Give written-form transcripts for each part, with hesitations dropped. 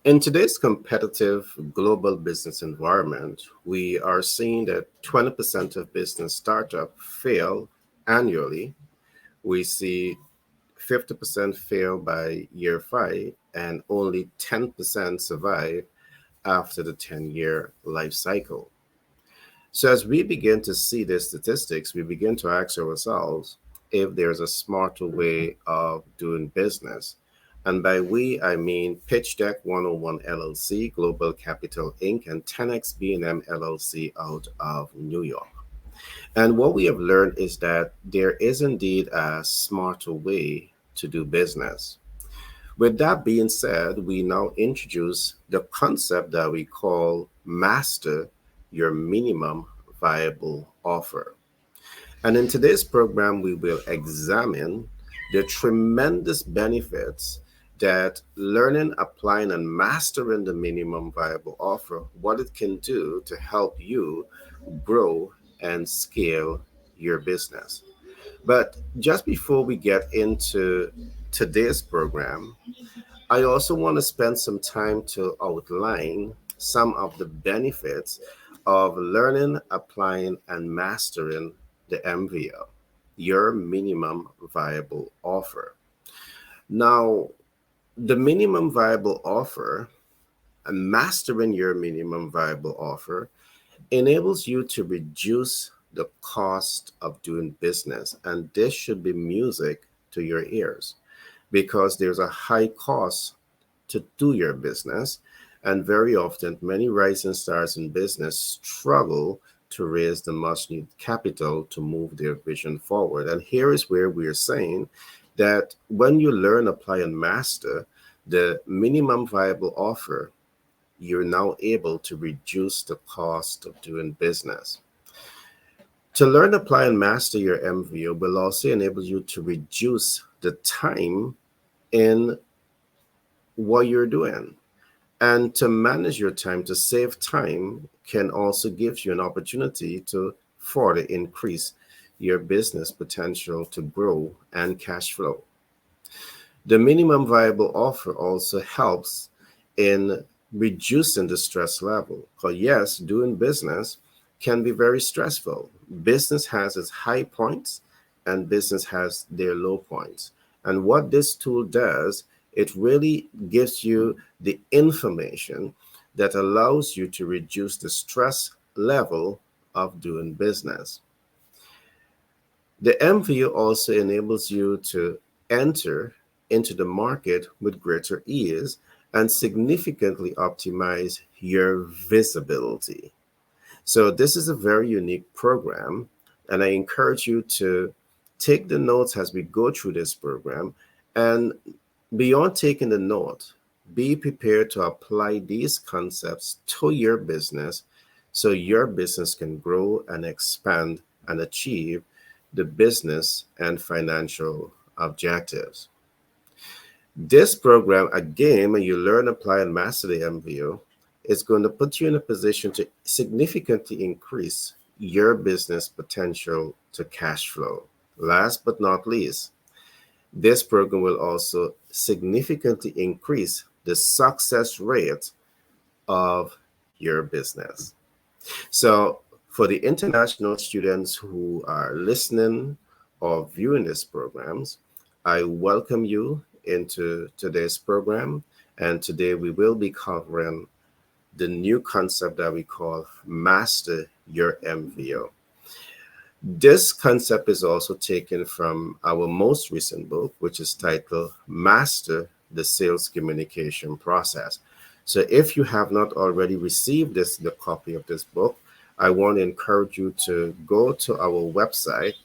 In today's competitive global business environment, we are seeing that 20% of business startups fail annually. We see 50% fail by year five, and only 10% survive after the 10-year life cycle. So, as we begin to see these statistics, we begin to ask ourselves if there's a smarter way of doing business. And by we, I mean Pitch Deck 101 LLC, Global Capital Inc., and 10X B&M LLC out of New York. And what we have learned is that there is indeed a smarter way to do business. With that being said, we now introduce the concept that we call master your minimum viable offer. And in today's program, we will examine the tremendous benefits that learning, applying, and mastering the minimum viable offer, what it can do to help you grow and scale your business. But just before we get into today's program, I also want to spend some time to outline some of the benefits of learning, applying, and mastering the MVO, your minimum viable offer. Now, the minimum viable offer and mastering your minimum viable offer enables you to reduce the cost of doing business. And this should be music to your ears because there's a high cost to do your business. And very often, many rising stars in business struggle to raise the much needed capital to move their vision forward. And here is where we are saying that when you learn, apply, and master the minimum viable offer, you're now able to reduce the cost of doing business. To learn, apply, and master your MVO will also enable you to reduce the time in what you're doing. And to manage your time, to save time, can also give you an opportunity to further increase your business potential to grow and cash flow. The minimum viable offer also helps in reducing the stress level. Because, yes, doing business can be very stressful. Business has its high points and business has their low points. And what this tool does, it really gives you the information that allows you to reduce the stress level of doing business. The MVU also enables you to enter into the market with greater ease and significantly optimize your visibility. So this is a very unique program, and I encourage you to take the notes as we go through this program. And beyond taking the note, be prepared to apply these concepts to your business so your business can grow and expand and achieve the business and financial objectives. This program, again, when you learn, apply, and master the MVO, is going to put you in a position to significantly increase your business potential to cash flow. Last but not least, this program will also significantly increase the success rate of your business. So, for the international students who are listening or viewing these programs, I welcome you into today's program. And today we will be covering the new concept that we call Master Your MVO. This concept is also taken from our most recent book, which is titled Master the Sales Communication Process. So if you have not already received the copy of this book, I want to encourage you to go to our website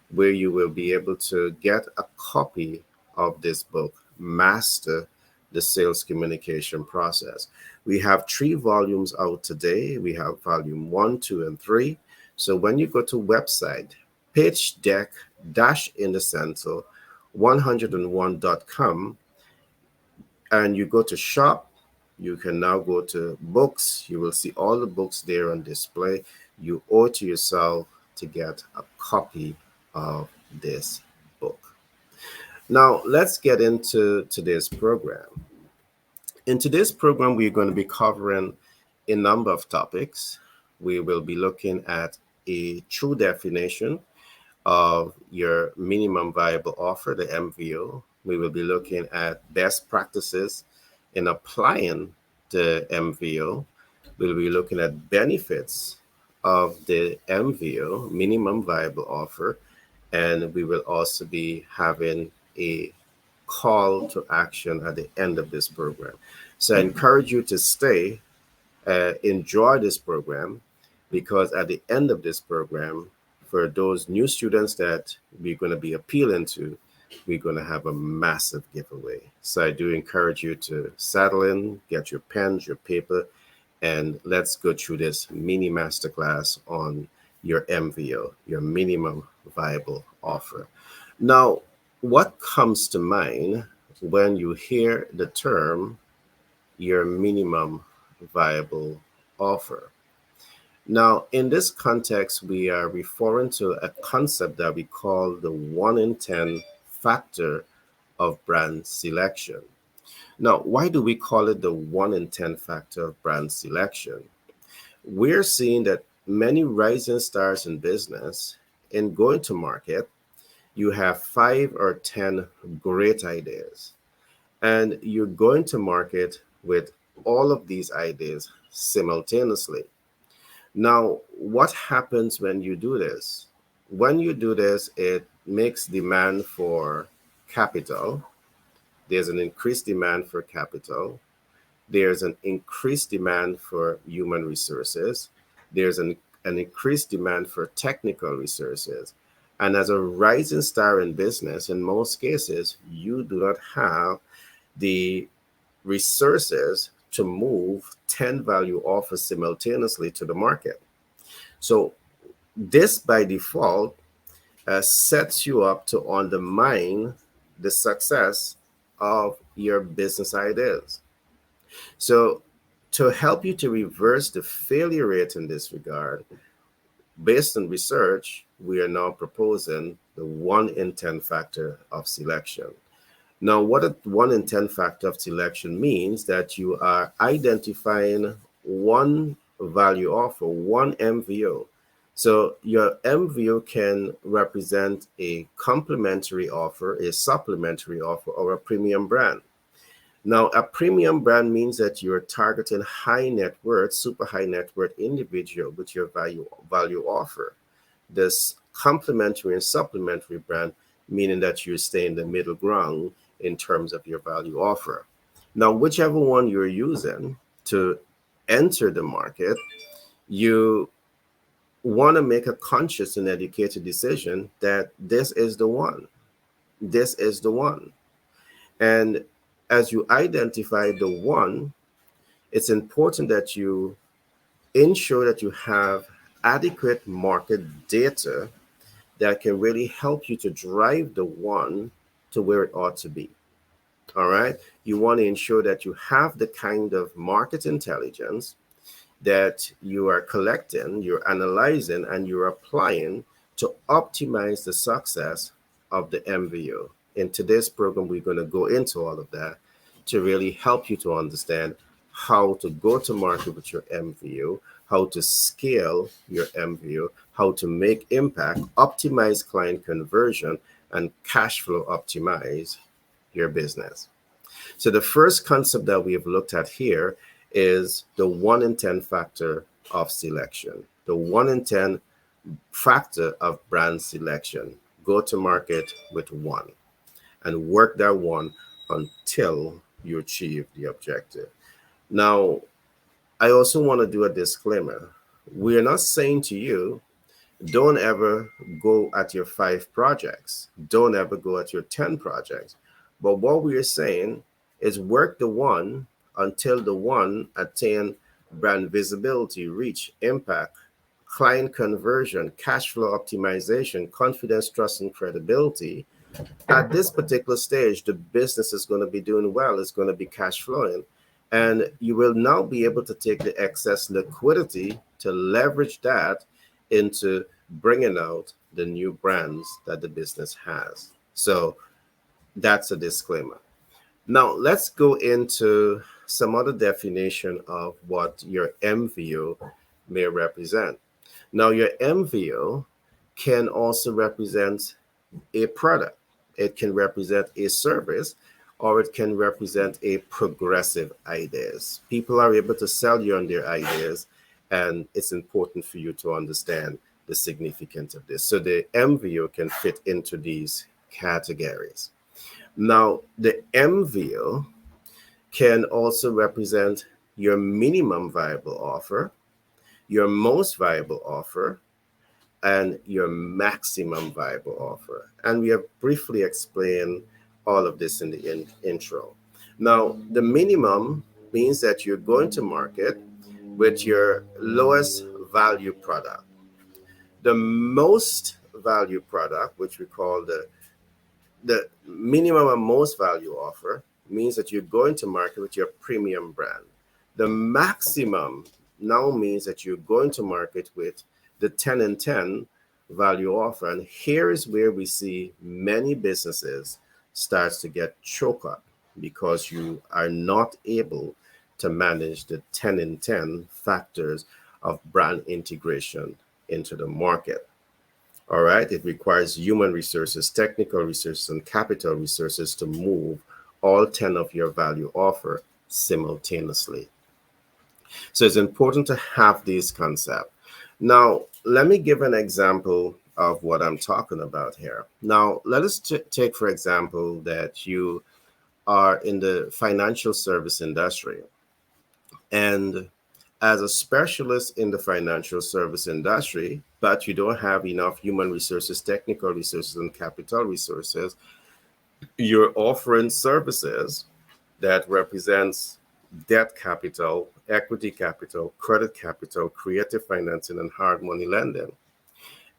where you will be able to get a copy of this book, Master the Sales Communication Process. We have 3 volumes out today. We have volume 1, 2, and 3. So when you go to website, pitch deck in the center 101.com, and you go to shop, you can now go to books. You will see all the books there on display. You owe to yourself to get a copy of this book. Now, let's get into today's program. In today's program, we're going to be covering a number of topics. We will be looking at a true definition of your minimum viable offer, the MVO. We will be looking at best practices in applying the MVO. We'll be looking at benefits of the MVO, minimum viable offer, and we will also be having a call to action at the end of this program. So I encourage you to stay, enjoy this program, because at the end of this program, for those new students that we're going to be appealing to, we're going to have a massive giveaway. So I do encourage you to settle in, get your pens, your paper, and let's go through this mini masterclass on your MVO, your minimum viable offer. Now, what comes to mind when you hear the term your minimum viable offer? Now, in this context, we are referring to a concept that we call the 1 in 10 factor of brand selection. Now, why do we call it the 1 in 10 factor of brand selection? We're seeing that many rising stars in business, in going to market, you have 5 or 10 great ideas, and you're going to market with all of these ideas simultaneously. Now, what happens when you do this? When you do this, it makes demand for capital. There's an increased demand for capital. There's an increased demand for human resources. There's an increased demand for technical resources. And as a rising star in business, in most cases, you do not have the resources to move 10 value offers simultaneously to the market. So this by default sets you up to undermine the success of your business ideas. So to help you to reverse the failure rate in this regard, based on research, we are now proposing the 1 in 10 factor of selection. Now, what a 1 in 10 factor of selection means that you are identifying one value offer, one MVO. So your MVO can represent a complementary offer, a supplementary offer, or a premium brand. Now, a premium brand means that you're targeting high net worth, super high net worth individual with your value offer. This complementary and supplementary brand, meaning that you stay in the middle ground in terms of your value offer. Now, whichever one you're using to enter the market, you want to make a conscious and educated decision that this is the one. This is the one. And as you identify the one, it's important that you ensure that you have adequate market data that can really help you to drive the one to where it ought to be. All right. You want to ensure that you have the kind of market intelligence that you are collecting, you're analyzing, and you're applying to optimize the success of the MVO. In today's program, we're going to go into all of that to really help you to understand how to go to market with your MVO, how to scale your MVO, how to make impact, optimize client conversion, and cash flow optimize your business. So the first concept that we have looked at here is the 1 in 10 factor of selection, the 1 in 10 factor of brand selection. Go to market with one and work that one until you achieve the objective. Now, I also want to do a disclaimer. We are not saying to you, don't ever go at your 5 projects. Don't ever go at your 10 projects. But what we are saying is work the one until the one attain brand visibility, reach, impact, client conversion, cash flow optimization, confidence, trust, and credibility. At this particular stage, the business is going to be doing well. It's going to be cash flowing. And you will now be able to take the excess liquidity to leverage that into bringing out the new brands that the business has. So that's a disclaimer. Now, let's go into some other definition of what your MVO may represent. Now, your MVO can also represent a product, it can represent a service, or it can represent a progressive ideas. People are able to sell you on their ideas, and it's important for you to understand the significance of this. So the MVO can fit into these categories. Now, the MVO can also represent your minimum viable offer, your most viable offer, and your maximum viable offer. And we have briefly explained all of this in the intro. Now, the minimum means that you're going to market with your lowest value product. The most value product, which we call the minimum and most value offer, means that you're going to market with your premium brand. The maximum now means that you're going to market with the 10 and 10 value offer. And here is where we see many businesses starts to get choked up because you are not able to manage the 10 and 10 factors of brand integration into the market. All right. It requires human resources, technical resources, and capital resources to move all 10 of your value offer simultaneously. So it's important to have these concepts. Now, let me give an example of what I'm talking about here. Now, let us take, for example, that you are in the financial service industry. And as a specialist in the financial service industry, but you don't have enough human resources, technical resources, and capital resources, you're offering services that represents debt capital, equity capital, credit capital, creative financing, and hard money lending.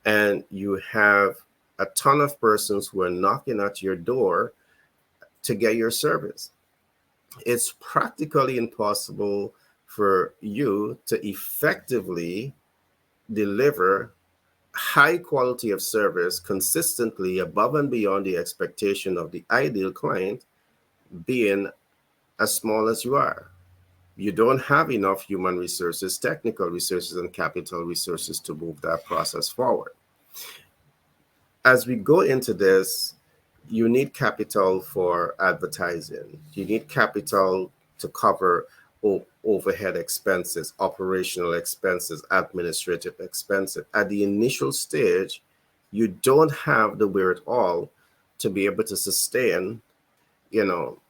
And you have a ton of persons who are knocking at your door to get your service. It's practically impossible for you to effectively deliver high quality of service consistently above and beyond the expectation of the ideal client, being as small as you are. You don't have enough human resources, technical resources, and capital resources to move that process forward. As we go into this, you need capital for advertising. You need capital to cover overhead expenses, operational expenses, administrative expenses. At the initial stage, you don't have the wherewithal to be able to sustain,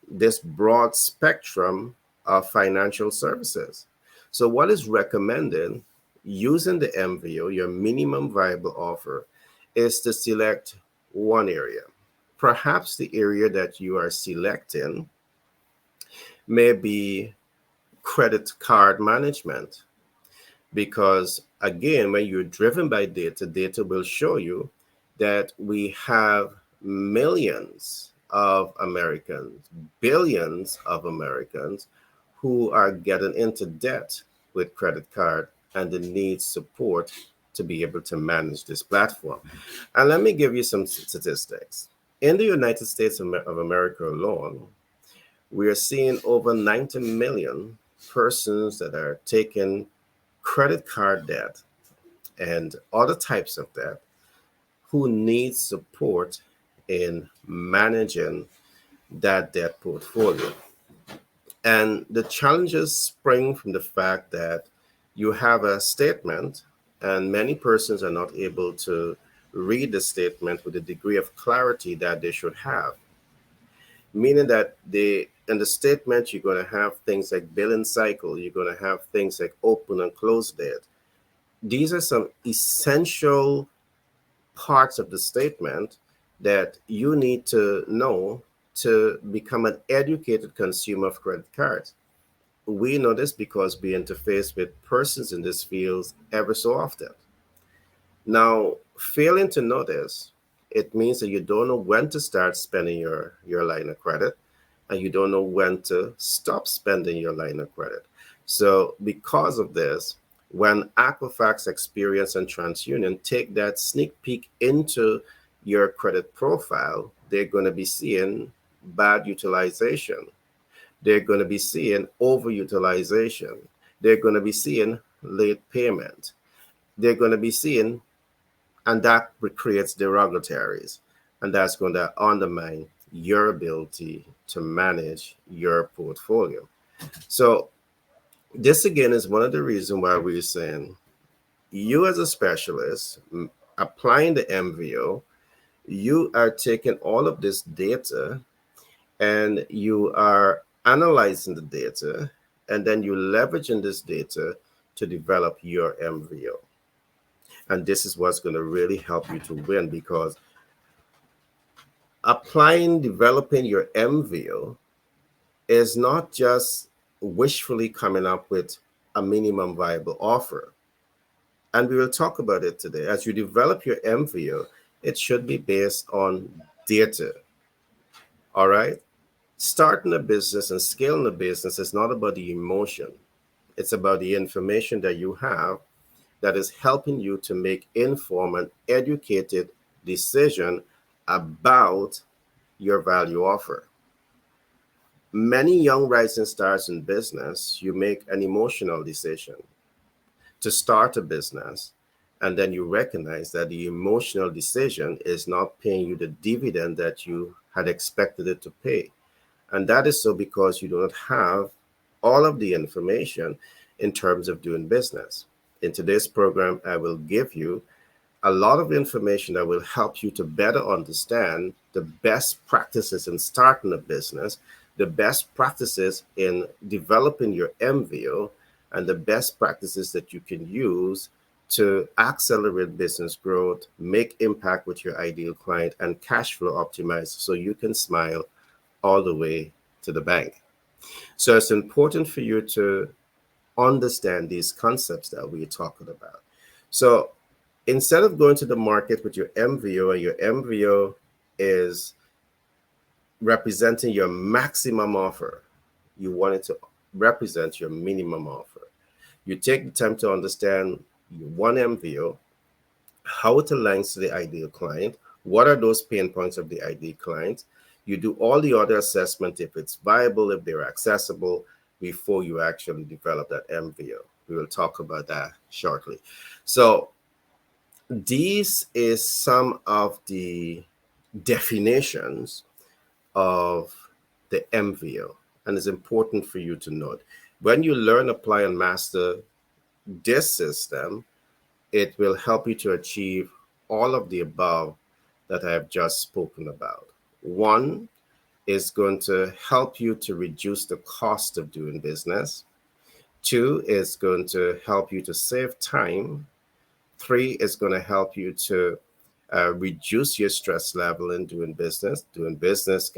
this broad spectrum of financial services. So what is recommended using the MVO, your minimum viable offer, is to select one area. Perhaps the area that you are selecting may be credit card management, because again, when you're driven by data, data will show you that we have millions of Americans, billions of Americans who are getting into debt with credit card and they need support to be able to manage this platform. And let me give you some statistics. In the United States of America alone, we are seeing over 90 million persons that are taking credit card debt and other types of debt who need support in managing that debt portfolio. And the challenges spring from the fact that you have a statement and many persons are not able to read the statement with the degree of clarity that they should have. Meaning that in the statement, you're going to have things like billing cycle, you're going to have things like open and close date. These are some essential parts of the statement that you need to know to become an educated consumer of credit cards. We know this because we interface with persons in this field ever so often. Now, failing to know this, it means that you don't know when to start spending your line of credit, and you don't know when to stop spending your line of credit. So because of this, when Equifax, Experian, and TransUnion take that sneak peek into your credit profile, they're going to be seeing bad utilization. They're going to be seeing overutilization. They're going to be seeing late payment. They're going to be seeing, and that creates derogatories. And that's going to undermine your ability to manage your portfolio. So, this again is one of the reasons why we're saying you, as a specialist, applying the MVO, you are taking all of this data and you are analyzing the data, and then you leveraging this data to develop your MVO. And this is what's going to really help you to win, because developing your MVO is not just wishfully coming up with a minimum viable offer. And we will talk about it today. As you develop your MVO, it should be based on data. All right. Starting a business and scaling a business is not about the emotion. It's about the information that you have that is helping you to make informed and educated decision about your value offer. Many young rising stars in business, you make an emotional decision to start a business, and then you recognize that the emotional decision is not paying you the dividend that you had expected it to pay. And that is so because you do not have all of the information in terms of doing business. In today's program, I will give you a lot of information that will help you to better understand the best practices in starting a business, the best practices in developing your MVO, and the best practices that you can use to accelerate business growth, make impact with your ideal client, and cash flow optimize so you can smile all the way to the bank. So it's important for you to understand these concepts that we're talking about. So instead of going to the market with your MVO, and your MVO is representing your maximum offer, you want it to represent your minimum offer. You take the time to understand your one MVO, how it aligns to the ideal client, what are those pain points of the ideal client. You do all the other assessment if it's viable, if they're accessible, before you actually develop that MVO. We will talk about that shortly. So these is some of the definitions of the MVO, and it's important for you to note. When you learn, apply, and master this system, it will help you to achieve all of the above that I have just spoken about. One is going to help you to reduce the cost of doing business. Two is going to help you to save time. Three is going to help you to reduce your stress level in doing business. Doing business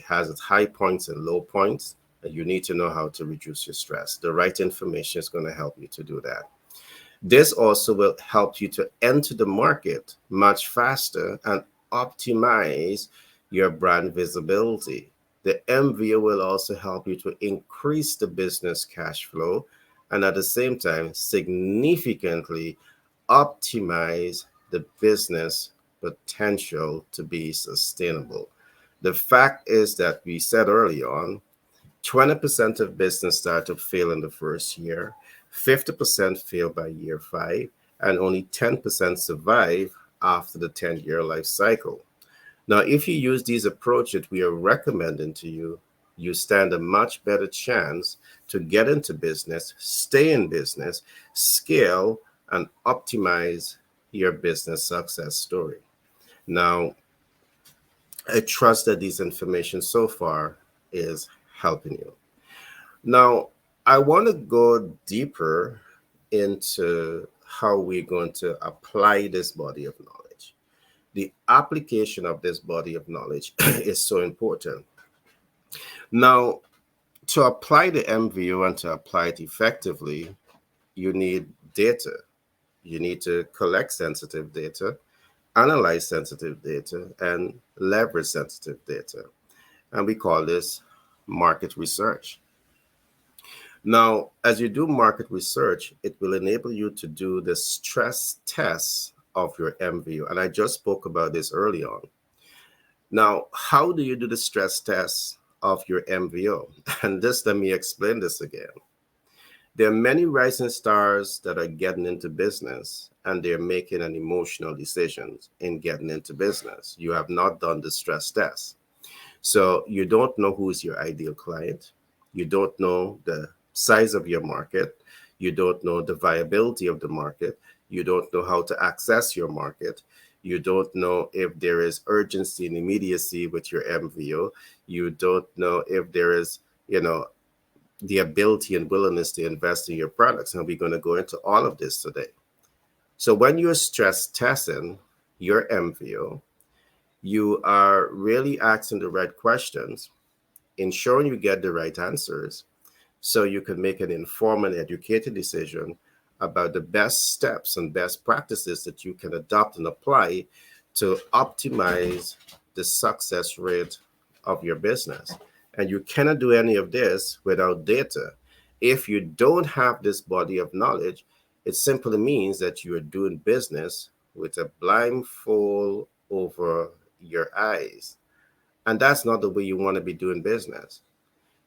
has its high points and low points, and you need to know how to reduce your stress. The right information is going to help you to do that. This also will help you to enter the market much faster and optimize your brand visibility. The MVO will also help you to increase the business cash flow and at the same time significantly optimize the business potential to be sustainable. The fact is that we said early on, 20% of business startups fail in the first year, 50% fail by year 5, and only 10% survive after the 10-year life cycle. Now, if you use these approaches we are recommending to you, you stand a much better chance to get into business, stay in business, scale, and optimize your business success story. Now, I trust that this information so far is helping you. Now, I want to go deeper into how we're going to apply this body of knowledge. The application of this body of knowledge is so important. Now, to apply the MVO and to apply it effectively, you need data. You need to collect sensitive data, analyze sensitive data, and leverage sensitive data. And we call this market research. Now, as you do market research, it will enable you to do the stress tests of your MVO. And I just spoke about this early on. Now, how do you do the stress tests of your MVO. And this, let me explain this again. There are many rising stars that are getting into business and they're making an emotional decision in getting into business. You have not done the stress test. So you don't know who is your ideal client. You don't know the size of your market. You don't know the viability of the market. You don't know how to access your market. You don't know if there is urgency and immediacy with your MVO. You don't know if there is, the ability and willingness to invest in your products. And we're going to go into all of this today. So when you're stress testing your MVO, you are really asking the right questions, ensuring you get the right answers so you can make an informed and educated decision about the best steps and best practices that you can adopt and apply to optimize the success rate of your business. And you cannot do any of this without data. If you don't have this body of knowledge, it simply means that you are doing business with a blindfold over your eyes. And that's not the way you want to be doing business.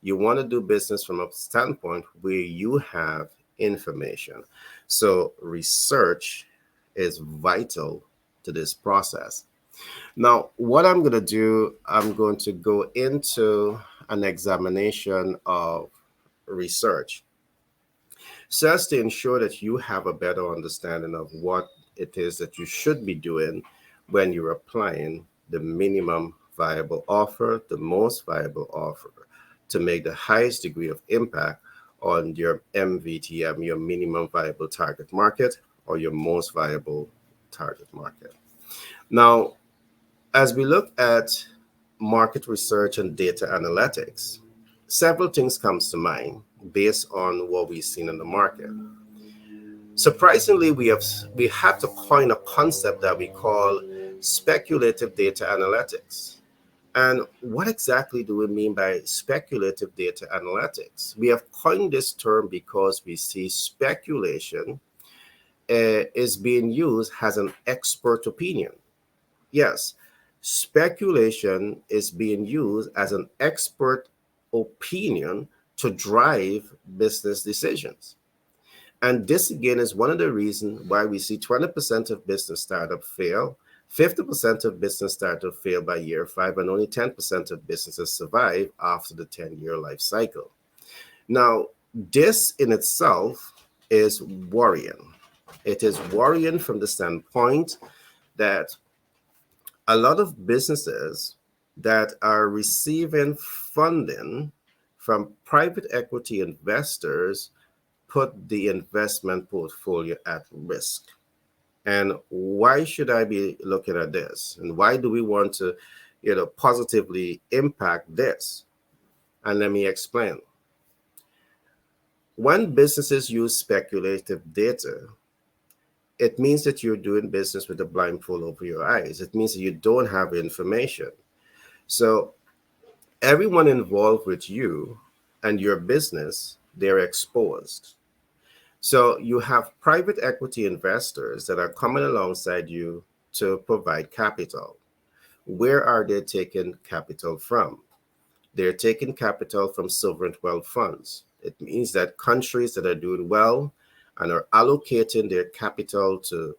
You want to do business from a standpoint where you have information. So research is vital to this process. Now, what I'm going to do, I'm going to go into an examination of research, so as to ensure that you have a better understanding of what it is that you should be doing when you're applying the minimum viable offer, the most viable offer, to make the highest degree of impact on your MVTM, your minimum viable target market, or your most viable target market. Now, as we look at market research and data analytics, several things comes to mind based on what we've seen in the market. Surprisingly, we had to coin a concept that we call speculative data analytics. And what exactly do we mean by speculative data analytics? We have coined this term because we see speculation is being used as an expert opinion. Yes, speculation is being used as an expert opinion to drive business decisions. And this again is one of the reasons why we see 20% of business startups fail, 50% of business startups fail by year 5, and only 10% of businesses survive after the 10-year life cycle. Now, this in itself is worrying. It is worrying from the standpoint that a lot of businesses that are receiving funding from private equity investors put the investment portfolio at risk. And why should I be looking at this? And why do we want to, positively impact this? And let me explain. When businesses use speculative data, it means that you're doing business with a blindfold over your eyes. It means that you don't have information. So everyone involved with you and your business, they're exposed. So you have private equity investors that are coming alongside you to provide capital. Where are they taking capital from? They're taking capital from sovereign wealth funds. It means that countries that are doing well and are allocating their capital to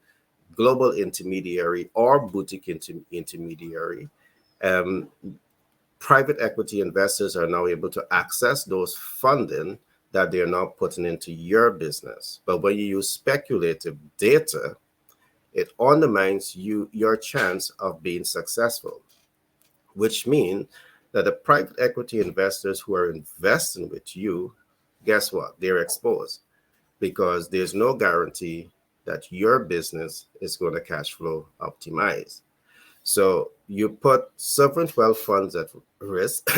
global intermediary or boutique intermediary, private equity investors are now able to access those funding that they're now putting into your business. But when you use speculative data, it undermines your chance of being successful, which means that the private equity investors who are investing with you, guess what? They're exposed because there's no guarantee that your business is going to cash flow optimize. So you put sovereign wealth funds at risk,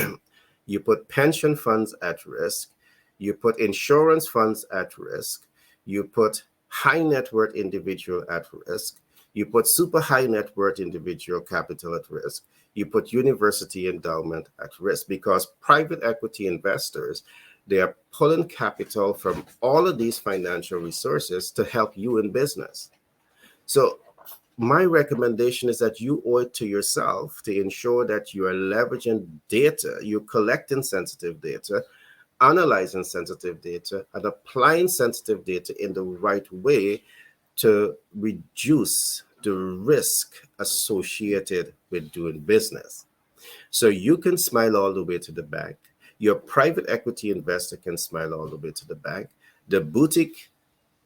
you put pension funds at risk, you put insurance funds at risk, you put high net worth individual at risk, you put super high net worth individual capital at risk, you put university endowment at risk, because private equity investors, they are pulling capital from all of these financial resources to help you in business. So my recommendation is that you owe it to yourself to ensure that you are leveraging data, you're collecting sensitive data, analyzing sensitive data, and applying sensitive data in the right way to reduce the risk associated with doing business. So you can smile all the way to the bank. Your private equity investor can smile all the way to the bank. The boutique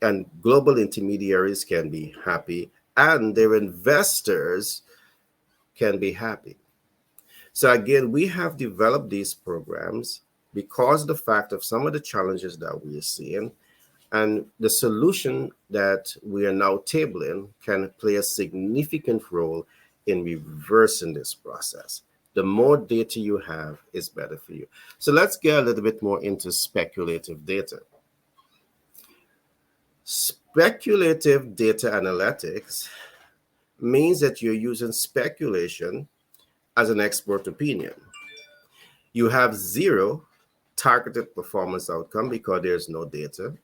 and global intermediaries can be happy, and their investors can be happy. So again, we have developed these programs because of the fact of some of the challenges that we are seeing, and the solution that we are now tabling can play a significant role in reversing this process. The more data you have is better for you. So let's get a little bit more into speculative data. Speculative data analytics means that you're using speculation as an expert opinion. You have zero targeted performance outcome because there's no data.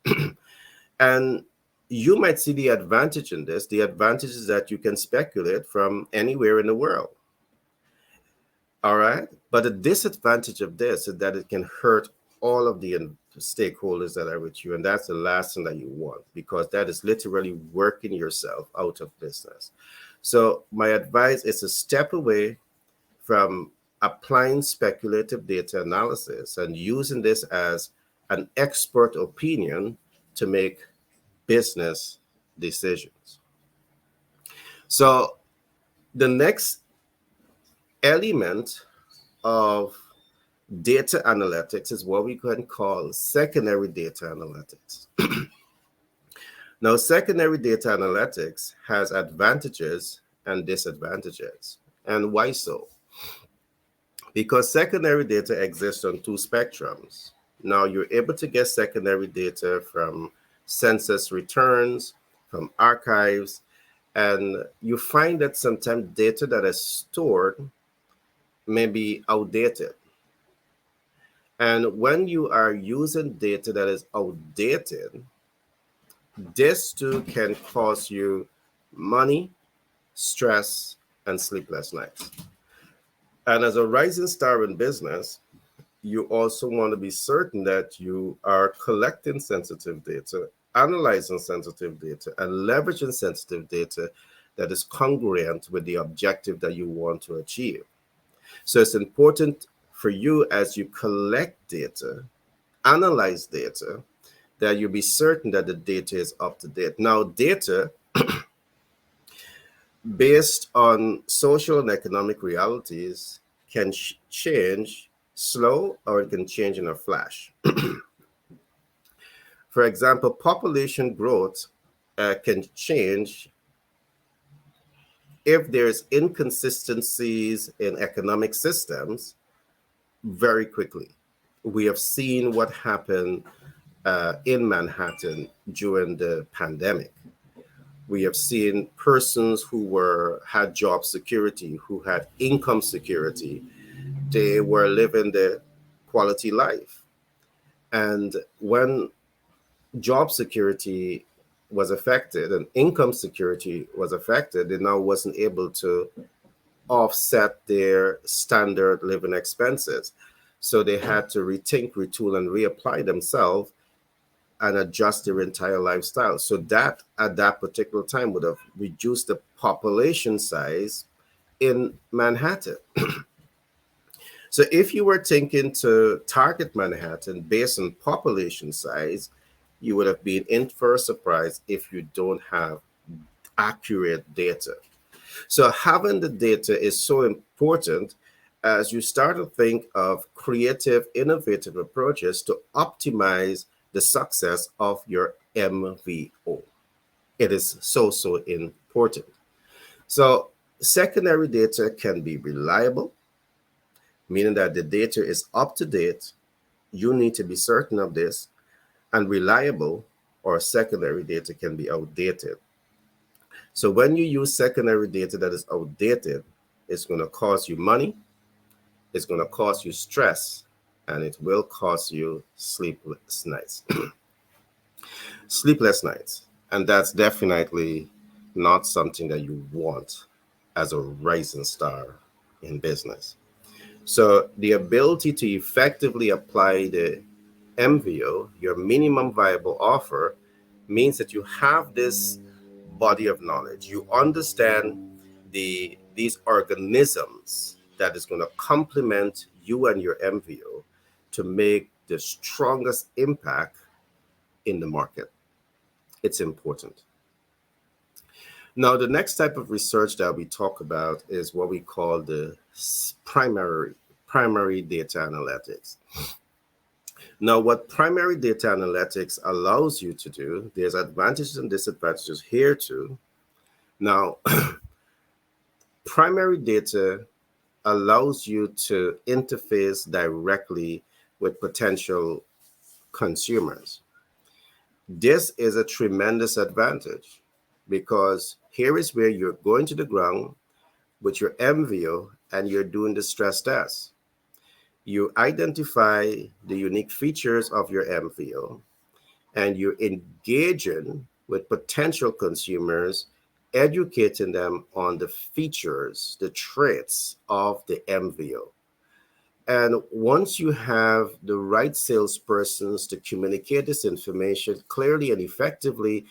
And you might see the advantage in this. The advantage is that you can speculate from anywhere in the world. All right. But the disadvantage of this is that it can hurt all of the stakeholders that are with you. And that's the last thing that you want, because that is literally working yourself out of business. So my advice is to step away from applying speculative data analysis and using this as an expert opinion to make business decisions. So the next element of data analytics is what we can call secondary data analytics. Now, secondary data analytics has advantages and disadvantages. And why so? Because secondary data exists on two spectrums. Now, you're able to get secondary data from census returns, from archives, and you find that sometimes data that is stored may be outdated. And when you are using data that is outdated, this too can cause you money, stress, and sleepless nights. And as a rising star in business, you also want to be certain that you are collecting sensitive data, analyzing sensitive data, and leveraging sensitive data that is congruent with the objective that you want to achieve. So it's important for you, as you collect data, analyze data, that you be certain that the data is up to date. Now, data based on social and economic realities can change slow, or it can change in a flash. For example, population growth can change if there's inconsistencies in economic systems very quickly. We have seen what happened in Manhattan during the pandemic. We have seen persons who had job security, who had income security. They were living the quality life. And when job security was affected and income security was affected, they now wasn't able to offset their standard living expenses. So they had to rethink, retool, and reapply themselves and adjust their entire lifestyle. So that at that particular time would have reduced the population size in Manhattan. So if you were thinking to target Manhattan based on population size, you would have been in for a surprise if you don't have accurate data. So having the data is so important as you start to think of creative, innovative approaches to optimize the success of your MVO. It is so, so important. So secondary data can be reliable, meaning that the data is up to date. You need to be certain of this. And reliable or secondary data can be outdated. So when you use secondary data that is outdated, it's going to cost you money, it's going to cost you stress, and it will cost you sleepless nights. Sleepless nights. And that's definitely not something that you want as a rising star in business. So the ability to effectively apply the MVO, your minimum viable offer, means that you have this body of knowledge. You understand these organisms that is going to complement you and your MVO to make the strongest impact in the market. It's important. Now, the next type of research that we talk about is what we call the primary data analytics. Now, what primary data analytics allows you to do, there's advantages and disadvantages here too. Now, primary data allows you to interface directly with potential consumers. This is a tremendous advantage because here is where you're going to the ground with your MVO and you're doing the stress test. You identify the unique features of your MVO and you're engaging with potential consumers, educating them on the features, the traits of the MVO. And once you have the right salespersons to communicate this information clearly and effectively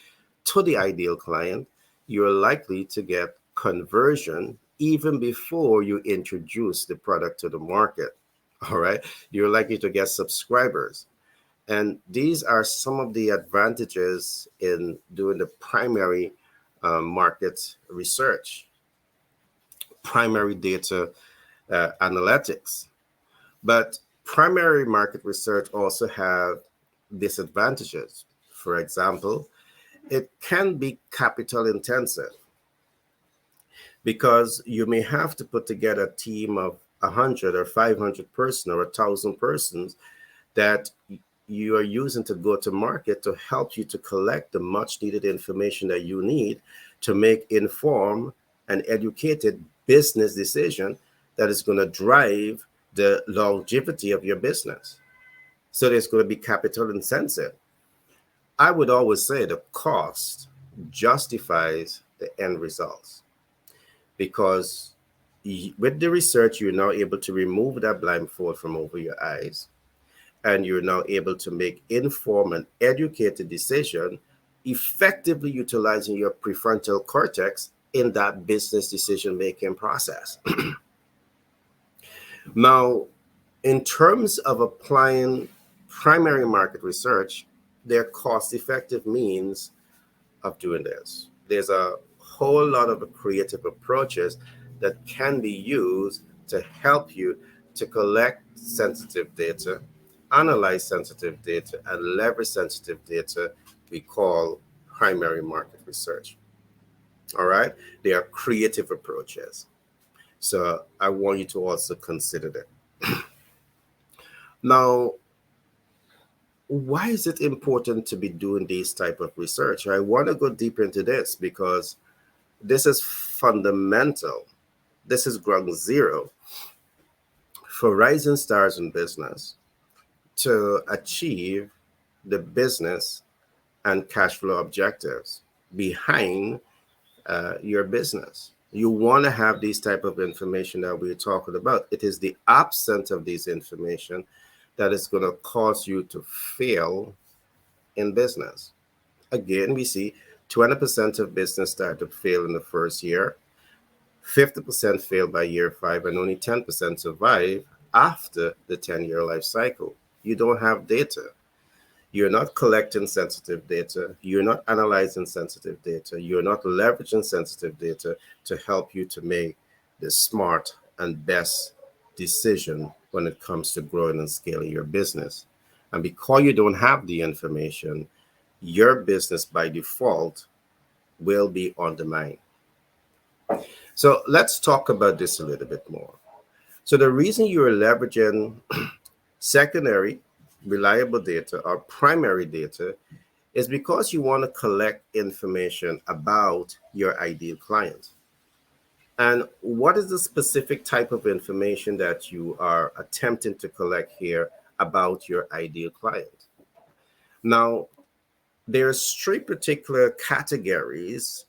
to the ideal client, you're likely to get conversion even before you introduce the product to the market. All right. You're likely to get subscribers. And these are some of the advantages in doing the primary market research, primary data analytics. But primary market research also have disadvantages. For example, it can be capital intensive because you may have to put together a team of 100 or 500 persons or 1,000 persons that you are using to go to market to help you to collect the much needed information that you need to make informed and educated business decision that is going to drive the longevity of your business. So there's going to be capital intensive. I would always say the cost justifies the end results because with the research, you're now able to remove that blindfold from over your eyes and you're now able to make informed and educated decision, effectively utilizing your prefrontal cortex in that business decision-making process. Now, in terms of applying primary market research, there are cost-effective means of doing this. There's a whole lot of creative approaches that can be used to help you to collect sensitive data, analyze sensitive data, and leverage sensitive data we call primary market research. All right? They are creative approaches. So I want you to also consider that. Now, why is it important to be doing this type of research? I want to go deeper into this because this is fundamental. This is ground zero for rising stars in business to achieve the business and cash flow objectives behind your business. You want to have these type of information that we're talking about. It is the absence of this information that is going to cause you to fail in business. Again, we see 20% of business startups fail in the first year, 50% fail by year 5, and only 10% survive after the 10-year life cycle. You don't have data. You're not collecting sensitive data. You're not analyzing sensitive data. You're not leveraging sensitive data to help you to make the smart and best decision when it comes to growing and scaling your business. And because you don't have the information, your business by default will be undermined. So let's talk about this a little bit more. So the reason you're leveraging secondary reliable data or primary data is because you want to collect information about your ideal client. And what is the specific type of information that you are attempting to collect here about your ideal client? Now, there's three particular categories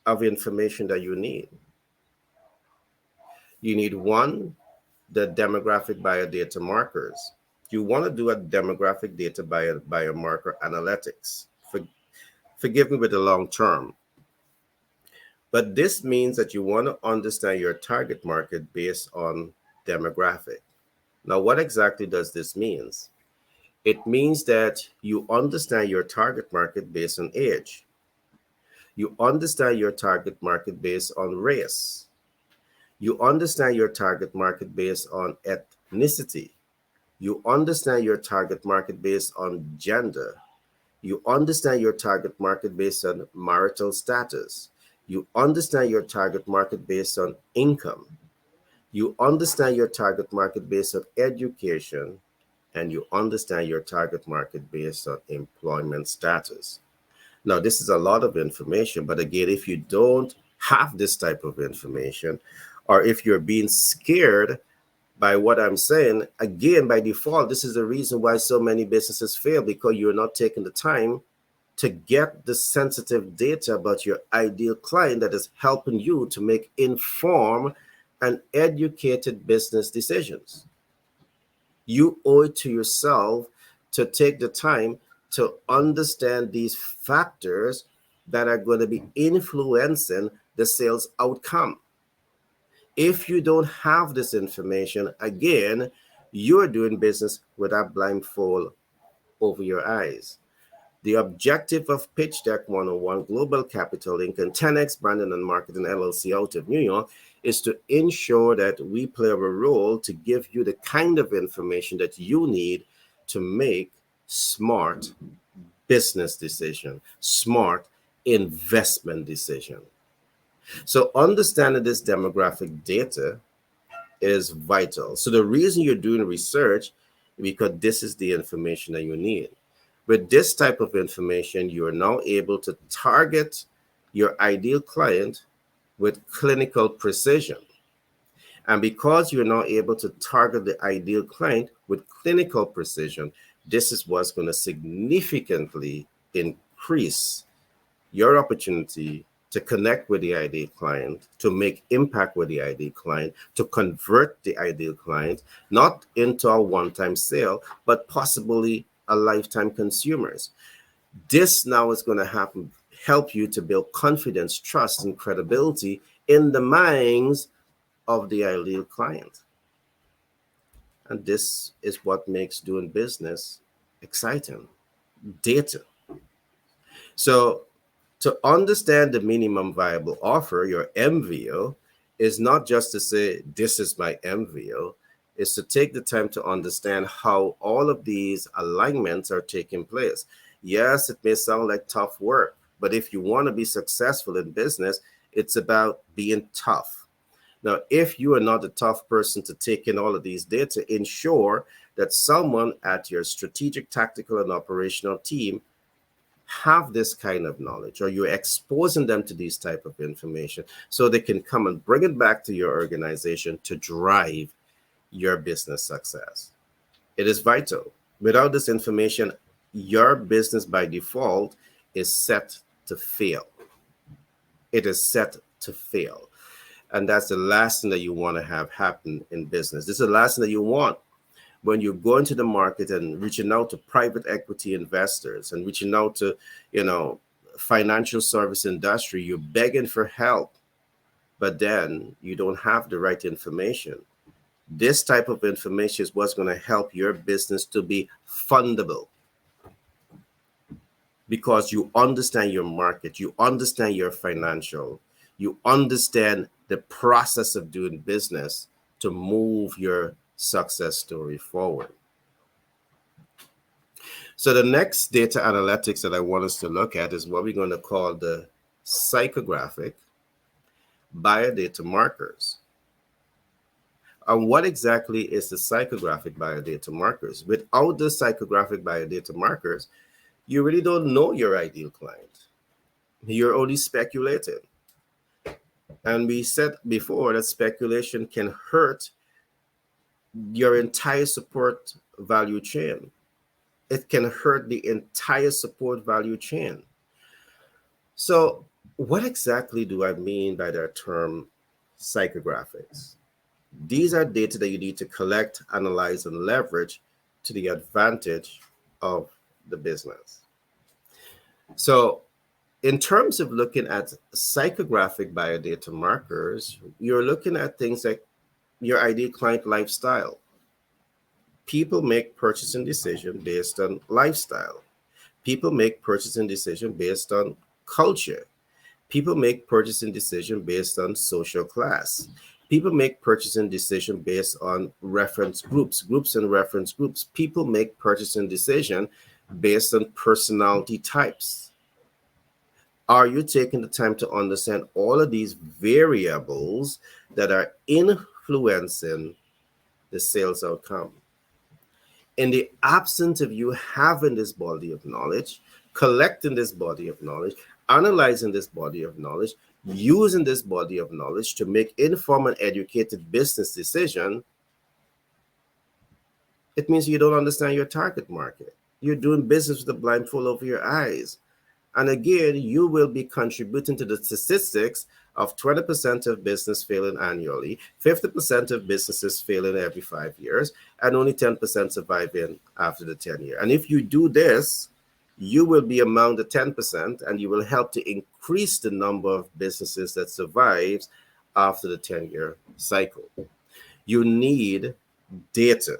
of information that you need. You need one, the demographic biodata markers. You want to do a demographic data biomarker analytics. Forgive me with the long term, but this means that you want to understand your target market based on demographic. Now, what exactly does this mean? It means that you understand your target market based on age. You understand your target market based on race. You understand your target market based on ethnicity. You understand your target market based on gender. You understand your target market based on marital status. You understand your target market based on income. You understand your target market based on education. And you understand your target market based on employment status. Now, this is a lot of information, but again, if you don't have this type of information, or if you're being scared by what I'm saying, again, by default, this is the reason why so many businesses fail, because you're not taking the time to get the sensitive data about your ideal client that is helping you to make informed and educated business decisions. You owe it to yourself to take the time to understand these factors that are going to be influencing the sales outcome. If you don't have this information, again, you're doing business with a blindfold over your eyes. The objective of Pitch Deck 101 Global Capital Inc. and 10X Branding and Marketing LLC out of New York is to ensure that we play a role to give you the kind of information that you need to make smart business decision, smart investment decision. So understanding this demographic data is vital. So the reason you're doing research, because this is the information that you need. With this type of information, you are now able to target your ideal client with clinical precision. And because you're now able to target the ideal client with clinical precision, this is what's going to significantly increase your opportunity to connect with the ideal client, to make impact with the ideal client, to convert the ideal client, not into a one-time sale, but possibly a lifetime consumers. This now is going to help you to build confidence, trust, and credibility in the minds of the ideal client. And this is what makes doing business exciting. Data. So to understand the minimum viable offer, your MVO, is not just to say, this is my MVO, is to take the time to understand how all of these alignments are taking place. Yes, it may sound like tough work, but if you want to be successful in business, it's about being tough. Now, if you are not a tough person to take in all of these data, ensure that someone at your strategic, tactical, and operational team have this kind of knowledge, or you're exposing them to these type of information so they can come and bring it back to your organization to drive your business success. It is vital. Without this information, your business by default is set to fail. It is set to fail. And that's the last thing that you want to have happen in business. This is the last thing that you want when you go into the market and reaching out to private equity investors and reaching out to, financial service industry. You're begging for help, but then you don't have the right information. This type of information is what's going to help your business to be fundable, because you understand your market, you understand your financial, you understand the process of doing business to move your success story forward. So the next data analytics that I want us to look at is what we're going to call the psychographic biodata markers. And what exactly is the psychographic biodata markers? Without the psychographic biodata markers, you really don't know your ideal client. You're only speculating. And we said before that speculation can hurt your entire support value chain. It can hurt the entire support value chain. So What exactly do I mean by that term psychographics? These are data that you need to collect, analyze, and leverage to the advantage of the business. So, in terms of looking at psychographic biodata markers, you're looking at things like your ideal client lifestyle. People make purchasing decision based on lifestyle. People make purchasing decision based on culture. People make purchasing decision based on social class. People make purchasing decision based on reference groups, groups and reference groups. People make purchasing decision based on personality types. Are you taking the time to understand all of these variables that are influencing the sales outcome? In the absence of you having this body of knowledge, collecting this body of knowledge, analyzing this body of knowledge, using this body of knowledge to make informed and educated business decision, it means you don't understand your target market. You're doing business with a blindfold over your eyes. And again, you will be contributing to the statistics of 20% of business failing annually, 50% of businesses failing every 5 years, and only 10% surviving after the 10 year. And if you do this, you will be among the 10% and you will help to increase the number of businesses that survives after the 10-year cycle. You need data.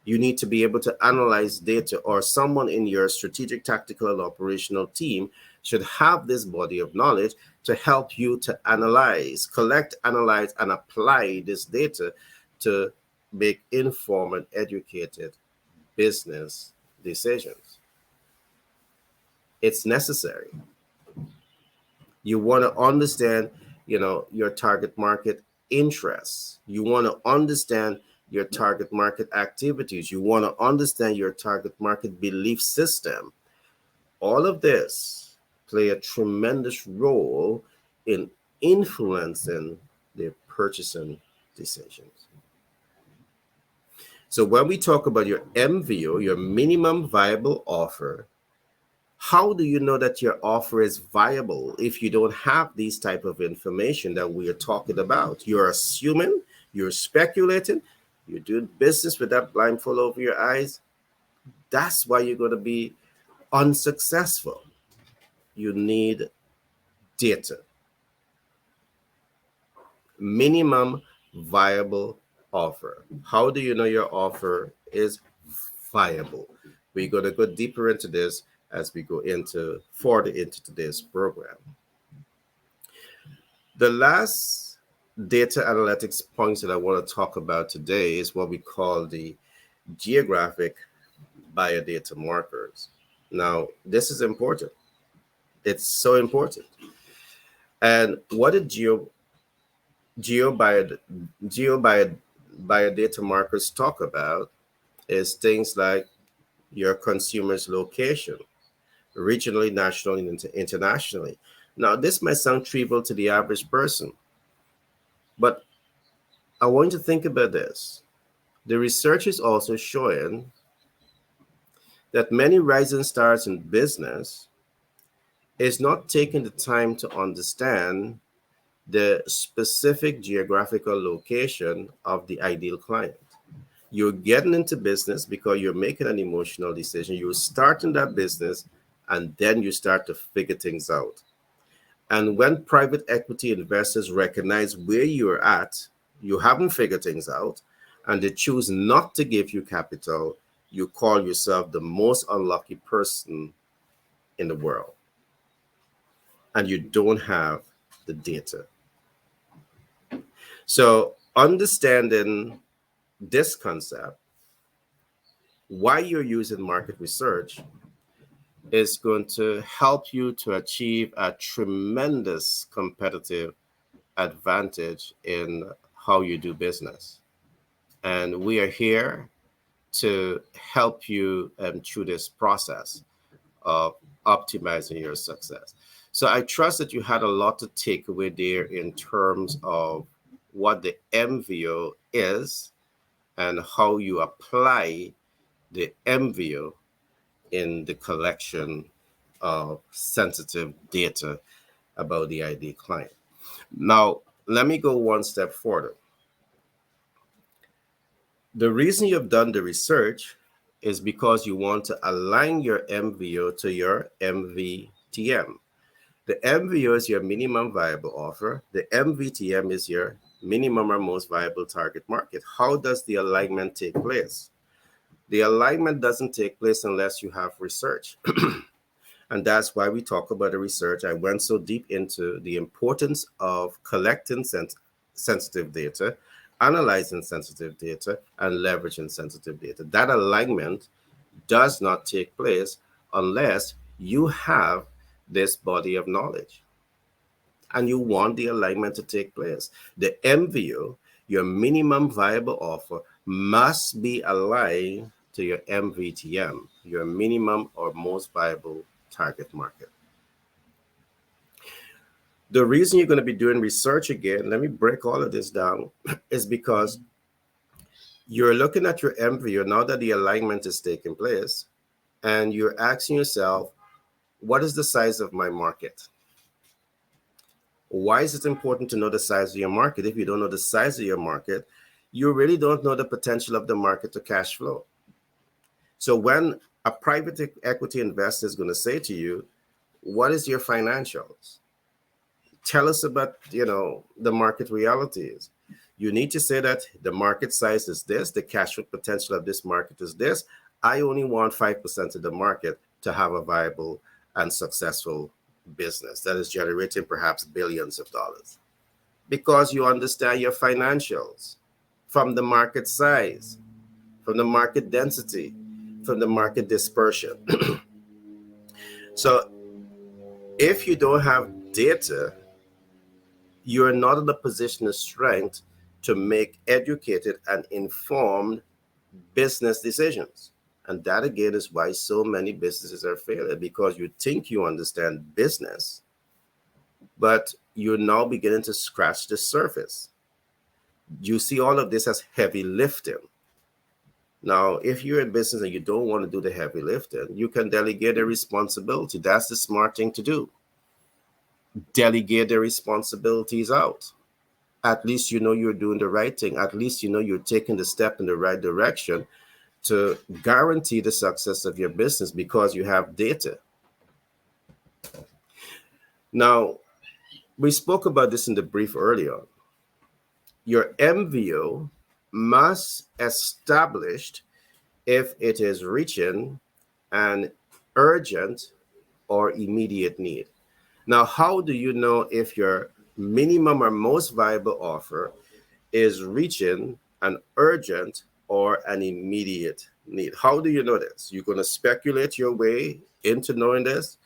You need to be able to analyze data, or someone in your strategic, tactical, and operational team should have this body of knowledge to help you to analyze, collect, analyze, and apply this data to make informed and educated business decisions. It's necessary. You want to understand, your target market interests. You want to understand your target market activities. You want to understand your target market belief system. All of this play a tremendous role in influencing their purchasing decisions. So when we talk about your MVO, your minimum viable offer, how do you know that your offer is viable if you don't have these type of information that we are talking about? You're assuming, you're speculating, you're doing business with that blindfold over your eyes. That's why you're going to be unsuccessful. You need data. Minimum viable offer. How do you know your offer is viable? We're going to go deeper into this as we go further into today's program. The last data analytics points that I want to talk about today is what we call the geographic biodata markers. Now, this is important. It's so important. And what did geo biodata markers talk about is things like your consumer's location, regionally, nationally, and internationally. Now, this might sound trivial to the average person, but I want you to think about this. The research is also showing that many rising stars in business is not taking the time to understand the specific geographical location of the ideal client. You're getting into business because you're making an emotional decision. You're starting that business and then you start to figure things out. And when private equity investors recognize where you're at, you haven't figured things out, and they choose not to give you capital, you call yourself the most unlucky person in the world. And you don't have the data. So, understanding this concept, why you're using market research, is going to help you to achieve a tremendous competitive advantage in how you do business. And we are here to help you through this process of optimizing your success. So I trust that you had a lot to take away there in terms of what the MVO is and how you apply the MVO in the collection of sensitive data about the ideal client. Now, let me go one step further. The reason you've done the research is because you want to align your MVO to your MVTM. The MVO is your minimum viable offer. The MVTM is your minimum or most viable target market. How does the alignment take place? The alignment doesn't take place unless you have research. And that's why we talk about the research. I went so deep into the importance of collecting sensitive data, analyzing sensitive data, and leveraging sensitive data. That alignment does not take place unless you have this body of knowledge and you want the alignment to take place. The MVO, your minimum viable offer, must be aligned to your MVTM, your minimum or most viable target market. The reason you're going to be doing research again, let me break all of this down, is because you're looking at your MVO now that the alignment is taking place, and you're asking yourself, what is the size of my market? Why is it important to know the size of your market? If you don't know the size of your market, you really don't know the potential of the market to cash flow. So when a private equity investor is going to say to you, what is your financials? Tell us about, the market realities. You need to say that the market size is this, the cash flow potential of this market is this. I only want 5% of the market to have a viable and successful business that is generating perhaps billions of dollars. Because you understand your financials from the market size, from the market density, from the market dispersion. So if you don't have data, you're not in a position of strength to make educated and informed business decisions. And that again is why so many businesses are failing, because you think you understand business, but you're now beginning to scratch the surface. You see all of this as heavy lifting. Now, if you're in business and you don't want to do the heavy lifting, you can delegate the responsibility. That's the smart thing to do. Delegate the responsibilities out. At least you know you're doing the right thing. At least you know you're taking the step in the right direction to guarantee the success of your business because you have data. Now, we spoke about this in the brief earlier. Your MVO must establish if it is reaching an urgent or immediate need. Now, how do you know if your minimum or most viable offer is reaching an urgent or an immediate need? How do you know this? You're going to speculate your way into knowing this?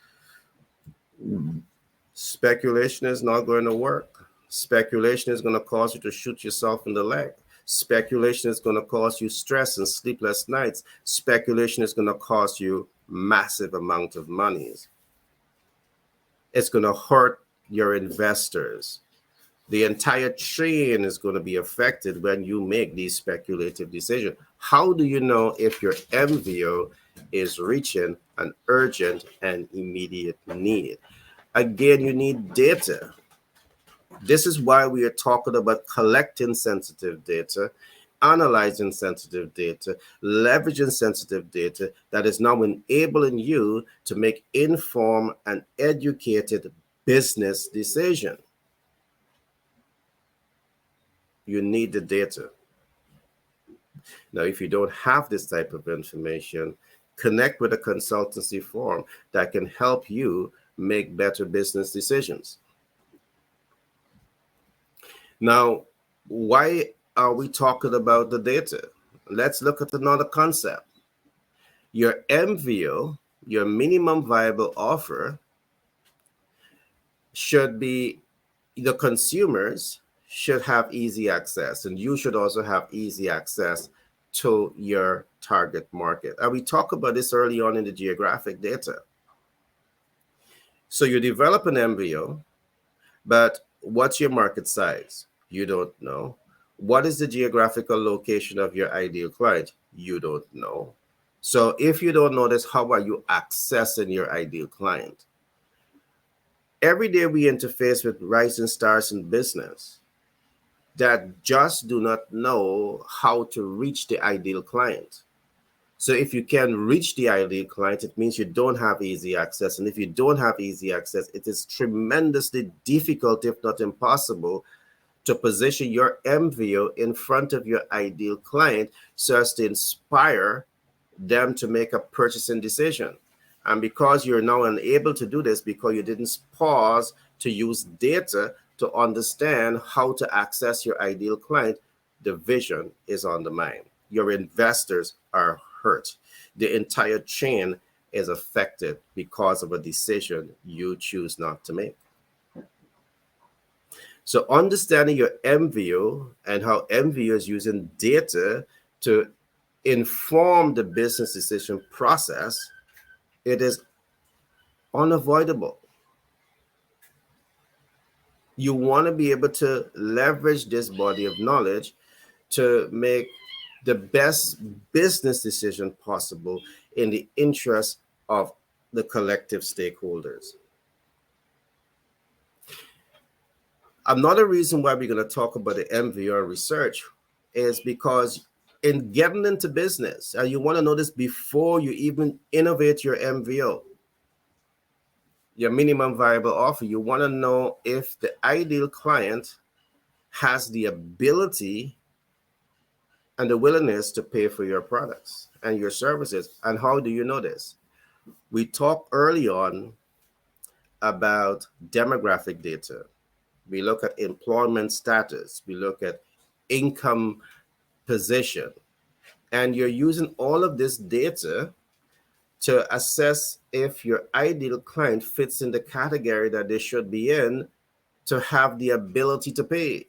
Speculation is not going to work. Speculation is going to cause you to shoot yourself in the leg. Speculation is going to cause you stress and sleepless nights. Speculation is going to cost you massive amount of monies. It's going to hurt your investors. The entire chain is going to be affected when you make these speculative decisions. How do you know if your MVO is reaching an urgent and immediate need? Again, you need data. This is why we are talking about collecting sensitive data, analyzing sensitive data, leveraging sensitive data that is now enabling you to make informed and educated business decisions. You need the data. Now, if you don't have this type of information, connect with a consultancy firm that can help you make better business decisions. Now, why are we talking about the data? Let's look at another concept. Your MVO, your minimum viable offer, should be, the consumers should have easy access, and you should also have easy access to your target market. And we talked about this early on in the geographic data. So you develop an MVO, but what's your market size? You don't know. What is the geographical location of your ideal client? You don't know. So if you don't know this, how are you accessing your ideal client? Every day we interface with rising stars in business that just do not know how to reach the ideal client. So if you can reach the ideal client, it means you don't have easy access. And if you don't have easy access, it is tremendously difficult, if not impossible, to position your MVO in front of your ideal client so as to inspire them to make a purchasing decision. And because you're now unable to do this because you didn't pause to use data to understand how to access your ideal client, the vision is on the mind. Your investors are hurt. The entire chain is affected because of a decision you choose not to make. So understanding your MVO and how MVO is using data to inform the business decision process, it is unavoidable. You want to be able to leverage this body of knowledge to make the best business decision possible in the interest of the collective stakeholders. Another reason why we're going to talk about the MVO research is because in getting into business, and you want to know this before you even innovate your MVO, your minimum viable offer, you want to know if the ideal client has the ability and the willingness to pay for your products and your services. And how do you know this? We talked early on about demographic data. We look at employment status. We look at income position. And you're using all of this data to assess if your ideal client fits in the category that they should be in to have the ability to pay.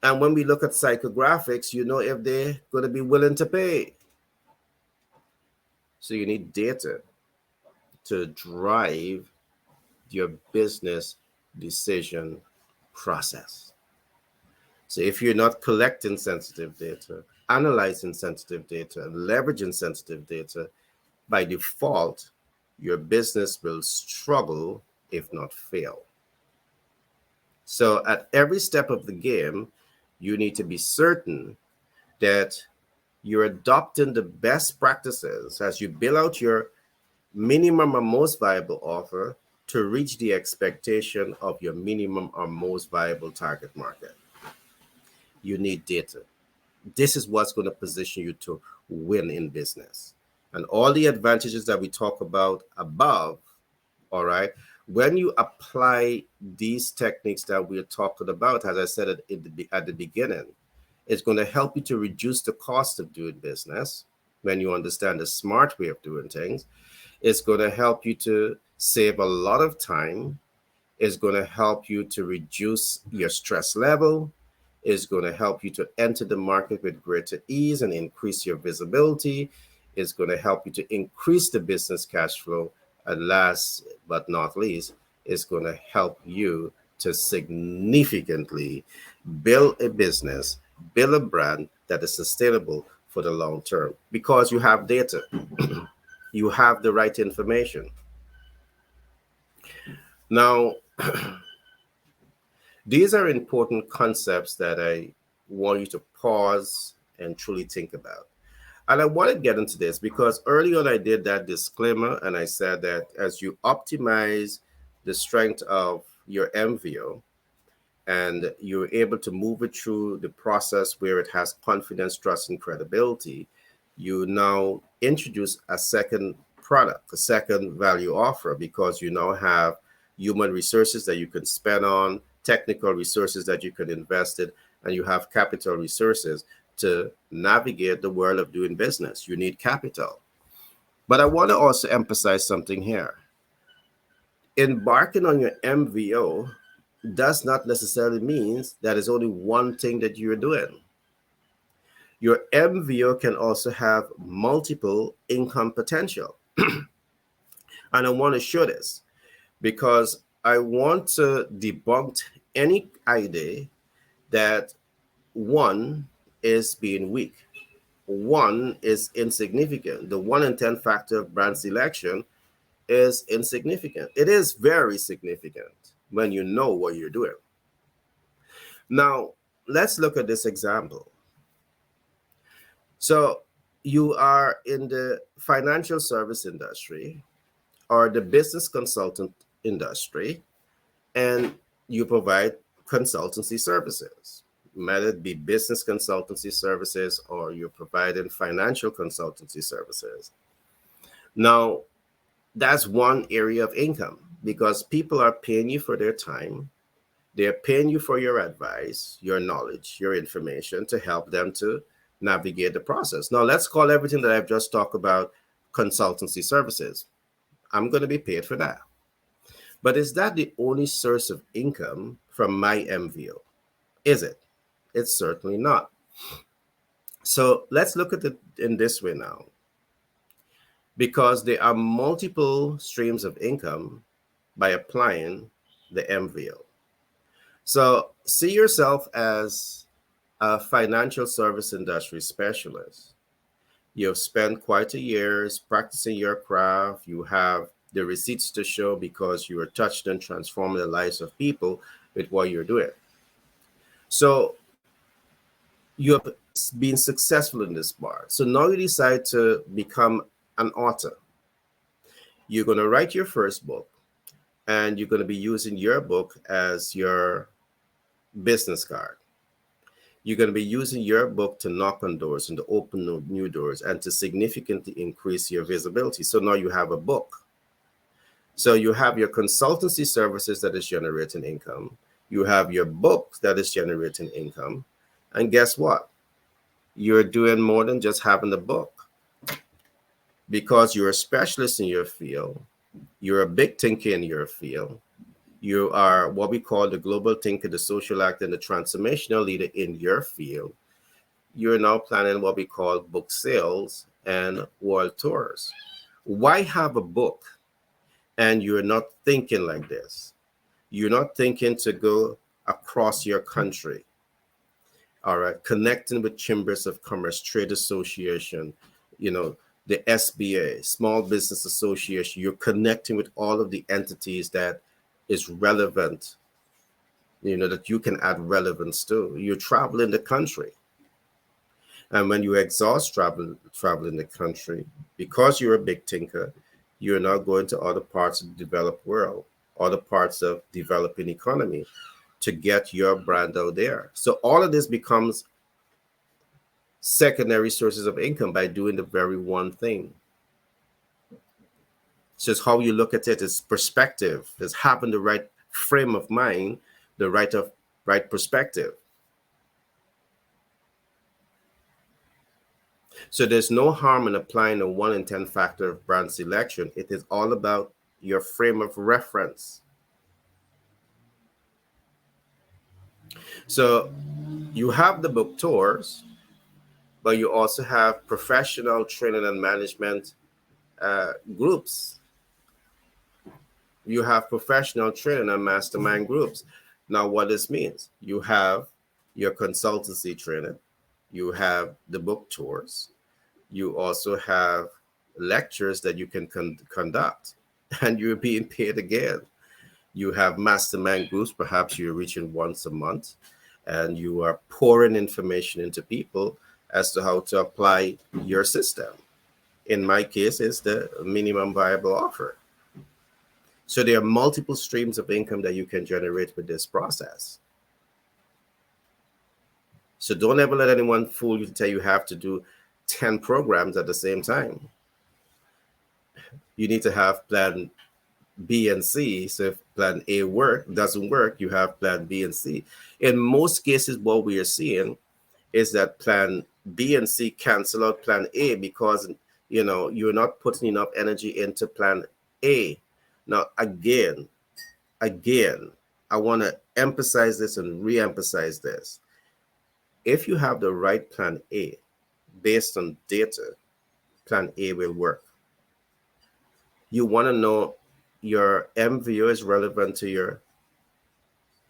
And when we look at psychographics, you know if they're going to be willing to pay. So you need data to drive your business decision process. So if you're not collecting sensitive data, analyzing sensitive data, and leveraging sensitive data, by default, your business will struggle, if not fail. So at every step of the game, you need to be certain that you're adopting the best practices as you build out your minimum or most viable offer to reach the expectation of your minimum or most viable target market. You need data. This is what's going to position you to win in business. And all the advantages that we talk about above, all right, when you apply these techniques that we're talking about, as I said at the beginning, it's going to help you to reduce the cost of doing business when you understand the smart way of doing things. It's going to help you to save a lot of time. It's going to help you to reduce your stress level. It's going to help you to enter the market with greater ease and increase your visibility. It's going to help you to increase the business cash flow. And last but not least, it's going to help you to significantly build a business, build a brand that is sustainable for the long term because you have data. You have the right information. Now, these are important concepts that I want you to pause and truly think about. And I want to get into this because early on I did that disclaimer and I said that as you optimize the strength of your MVO and you're able to move it through the process where it has confidence, trust, and credibility, you now introduce a second product, a second value offer, because you now have human resources that you can spend on, technical resources that you can invest in, and you have capital resources to navigate the world of doing business. You need capital. But I want to also emphasize something here. Embarking on your MVO does not necessarily mean that it's only one thing that you're doing. Your MVO can also have multiple income potential. And I want to show this because I want to debunk any idea that one is being weak, one is insignificant. The 1 in 10 factor of brand selection is insignificant. It is very significant when you know what you're doing. Now, let's look at this example. So, you are in the financial service industry or the business consultant industry, and you provide consultancy services. Whether it be business consultancy services or you're providing financial consultancy services. Now, that's one area of income because people are paying you for their time. They're paying you for your advice, your knowledge, your information to help them to navigate the process. Now, let's call everything that I've just talked about consultancy services. I'm going to be paid for that. But is that the only source of income from my MVO? Is it? It's certainly not. So let's look at it in this way now. Because there are multiple streams of income by applying the MVO. So see yourself as a financial service industry specialist. You've spent quite a years practicing your craft. You have the receipts to show because you are touched and transformed the lives of people with what you're doing. So you have been successful in this part. So now you decide to become an author. You're going to write your first book, and you're going to be using your book as your business card. You're going to be using your book to knock on doors and to open new doors and to significantly increase your visibility. So now you have a book. So you have your consultancy services that is generating income. You have your book that is generating income. And guess what? You're doing more than just having a book. Because you're a specialist in your field, you're a big thinker in your field, you are what we call the global thinker, the social actor, and the transformational leader in your field. You're now planning what we call book sales and world tours. Why have a book and you're not thinking like this? You're not thinking to go across your country, all right, connecting with chambers of commerce, trade association, the SBA, Small Business Association. You're connecting with all of the entities that is relevant, that you can add relevance to. You're traveling the country. And when you exhaust traveling the country, because you're a big thinker, you're now going to other parts of the developed world, other parts of developing economy to get your brand out there. So all of this becomes secondary sources of income by doing the very one thing. It's just how you look at it. It's perspective. It's having the right frame of mind, the right perspective. So there's no harm in applying a 1 in 10 factor of brand selection. It is all about your frame of reference. So you have the book tours, but you also have professional training and management groups. You have professional training and mastermind groups. Now, what this means, you have your consultancy training, you have the book tours, you also have lectures that you can conduct, and you're being paid again. You have mastermind groups, perhaps you're reaching once a month, and you are pouring information into people as to how to apply your system. In my case, it's the minimum viable offer. So there are multiple streams of income that you can generate with this process. So don't ever let anyone fool you to tell you have to do 10 programs at the same time. You need to have plan B and C. So if plan A doesn't work, you have plan B and C. In most cases, what we are seeing is that plan B and C cancel out plan A because you're not putting enough energy into plan A. Now, again, I want to emphasize this and re-emphasize this. If you have the right plan A based on data, plan A will work. You want to know your MVO is relevant to your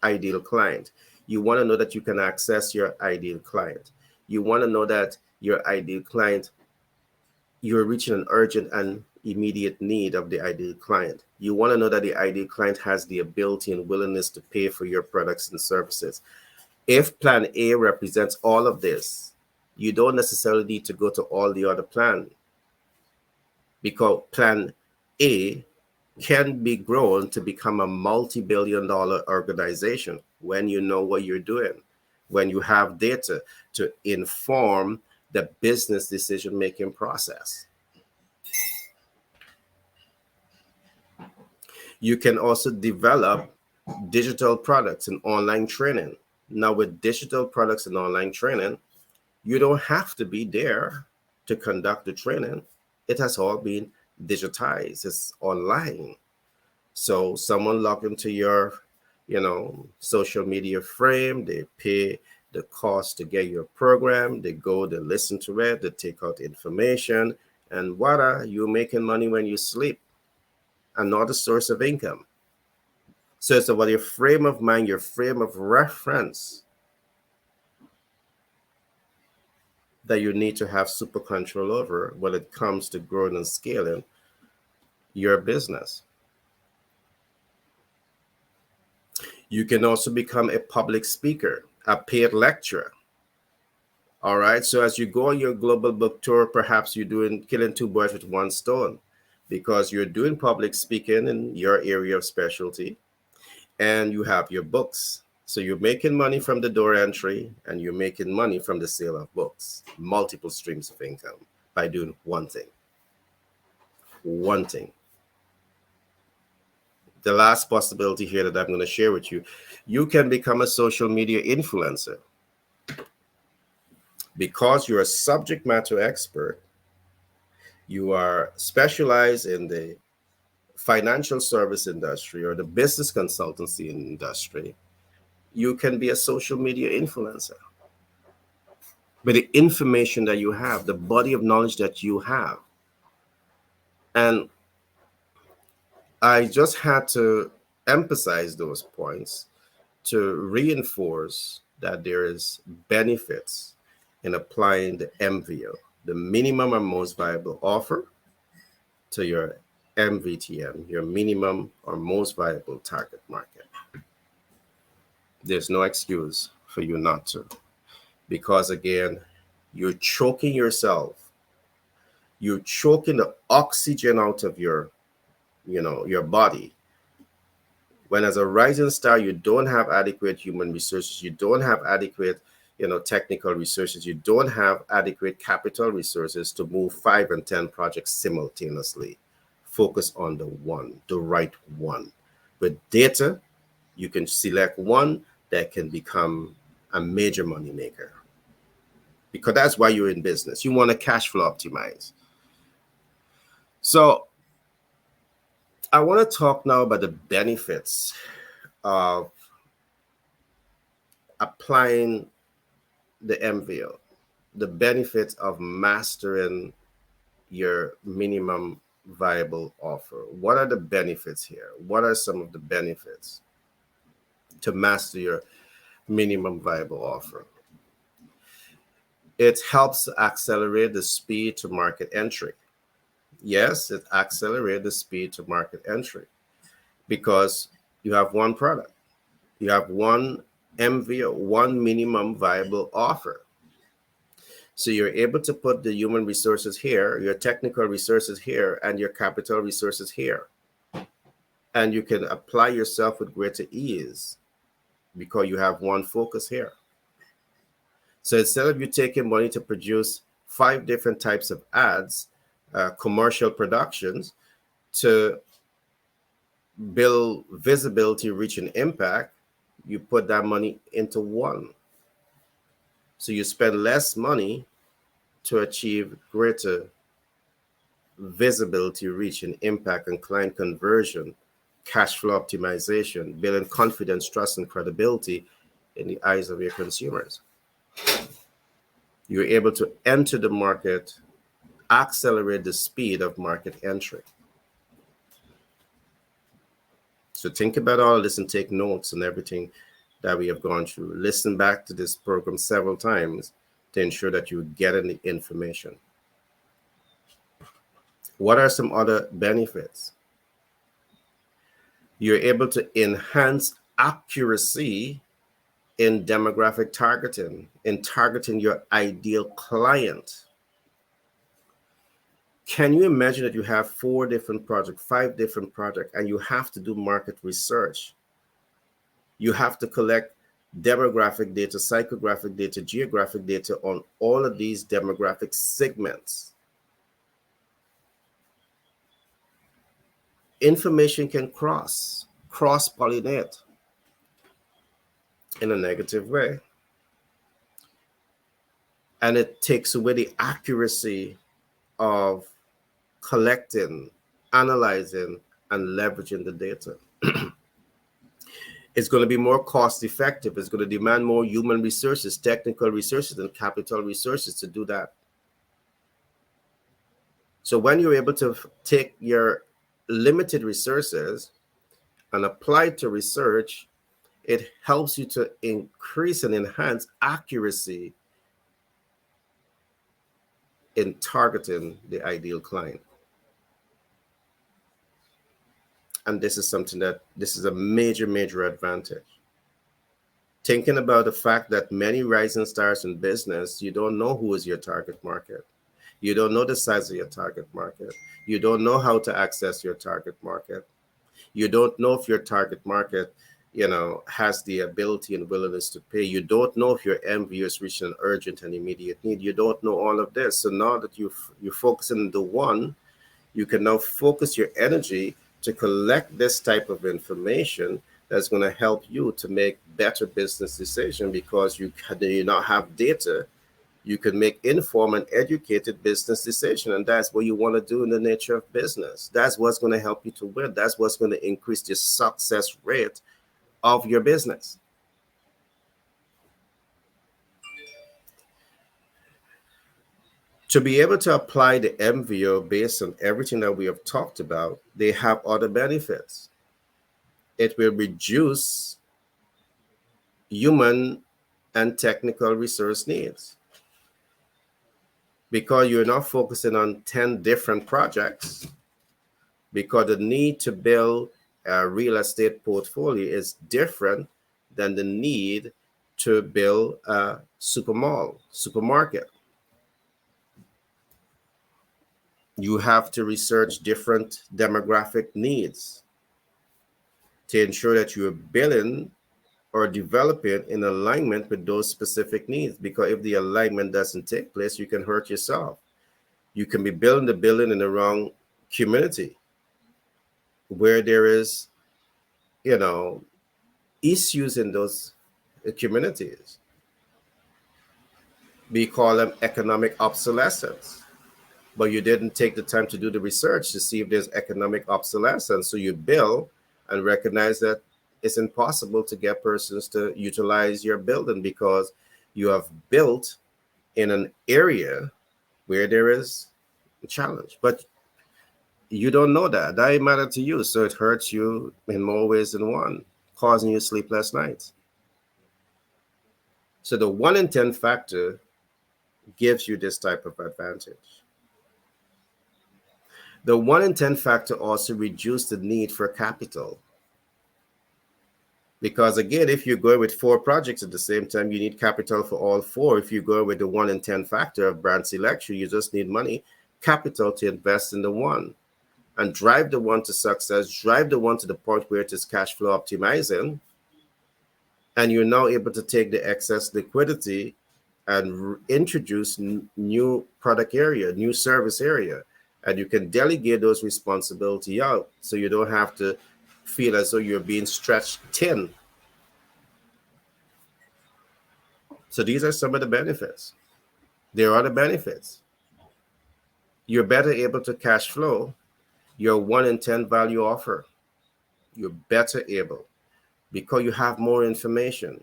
ideal client. You want to know that you can access your ideal client. You want to know that your ideal client you're reaching an urgent and immediate need of the ideal client. You want to know that the ideal client has the ability and willingness to pay for your products and services. If plan A represents all of this, you don't necessarily need to go to all the other plan, because plan A can be grown to become a multi-billion-dollar organization when you know what you're doing, when you have data to inform the business decision-making process. You can also develop digital products and online training. Now, with digital products and online training, you don't have to be there to conduct the training. It has all been digitized, it's online. So someone log into your, social media frame, they pay the cost to get your program, they go, they listen to it, they take out information, and voila, you're making money when you sleep. Another source of income. So it's about your frame of mind, your frame of reference, that you need to have super control over when it comes to growing and scaling your business. You can also become a public speaker, a paid lecturer. All right. So as you go on your global book tour, perhaps you're doing killing two birds with one stone, because you're doing public speaking in your area of specialty and you have your books. So you're making money from the door entry and you're making money from the sale of books, multiple streams of income by doing one thing. One thing. The last possibility here that I'm going to share with you, you can become a social media influencer. Because you're a subject matter expert, you are specialized in the financial service industry or the business consultancy industry, you can be a social media influencer. But the information that you have, the body of knowledge that you have. And I just had to emphasize those points to reinforce that there is benefits in applying the MVO, the minimum or most viable offer, to your MVTM, your minimum or most viable target market. There's no excuse for you not to, because again, you're choking yourself. You're choking the oxygen out of your body. When as a rising star, you don't have adequate human resources, you don't have adequate, technical resources, you don't have adequate capital resources to move 5 and 10 projects simultaneously. Focus on the right one. With data, you can select one that can become a major money maker. Because that's why you're in business. You want to cash flow optimize. So I want to talk now about the benefits of applying the MVO, the benefits of mastering your minimum viable offer. What are the benefits here? What are some of the benefits to master your minimum viable offer? It helps accelerate the speed to market entry. Yes, it accelerates the speed to market entry because you have one product. You have one MVO, one minimum viable offer. So you're able to put the human resources here, your technical resources here, and your capital resources here. And you can apply yourself with greater ease because you have one focus here. So instead of you taking money to produce 5 different types of ads, commercial productions, to build visibility, reach, and impact, you put that money into one. So you spend less money to achieve greater visibility, reach, and impact, and client conversion, cash flow optimization, building confidence, trust, and credibility in the eyes of your consumers. You're able to enter the market, accelerate the speed of market entry. So think about all of this and take notes on everything that we have gone through. Listen back to this program several times to ensure that you're getting the information. What are some other benefits? You're able to enhance accuracy in demographic targeting, in targeting your ideal client. Can you imagine that you have 4 different projects, 5 different projects, and you have to do market research? You have to collect demographic data, psychographic data, geographic data on all of these demographic segments. Information can cross-pollinate in a negative way. And it takes away the accuracy of collecting, analyzing, and leveraging the data. It's going to be more cost effective. It's going to demand more human resources, technical resources, and capital resources to do that. So when you're able to take your limited resources and apply it to research, it helps you to increase and enhance accuracy in targeting the ideal client. And this is a major advantage. Thinking about the fact that many rising stars in business, you don't know who is your target market. You don't know the size of your target market. You don't know how to access your target market. You don't know if your target market, has the ability and willingness to pay. You don't know if your MVO is reaching an urgent and immediate need. You don't know all of this. So now that you're focusing on the one, you can now focus your energy to collect this type of information that's going to help you to make better business decisions, because you now have data. You can make informed and educated business decisions, and that's what you want to do in the nature of business. That's what's going to help you to win. That's what's going to increase the success rate of your business. To be able to apply the MVO based on everything that we have talked about, they have other benefits. It will reduce human and technical resource needs, because you're not focusing on 10 different projects, because the need to build a real estate portfolio is different than the need to build a supermarket. You have to research different demographic needs to ensure that you're building or developing in alignment with those specific needs. Because if the alignment doesn't take place, you can hurt yourself. You can be building the building in the wrong community, where there is, issues in those communities. We call them economic obsolescence. But you didn't take the time to do the research to see if there's economic obsolescence. So you build and recognize that it's impossible to get persons to utilize your building, because you have built in an area where there is a challenge. But you don't know that. That matter to you. So it hurts you in more ways than one, causing you sleepless nights. So the 1 in 10 factor gives you this type of advantage. The 1 in 10 factor also reduces the need for capital. Because again, if you go with 4 projects at the same time, you need capital for all 4. If you go with the 1 in 10 factor of brand selection, you just need money, capital to invest in the one and drive the one to success, drive the one to the point where it is cash flow optimizing. And you're now able to take the excess liquidity and introduce new product area, new service area. And you can delegate those responsibility out, so you don't have to feel as though you're being stretched thin. So these are some of the benefits. There are the benefits. You're better able to cash flow your 1 in 10 value offer. You're better able, because you have more information.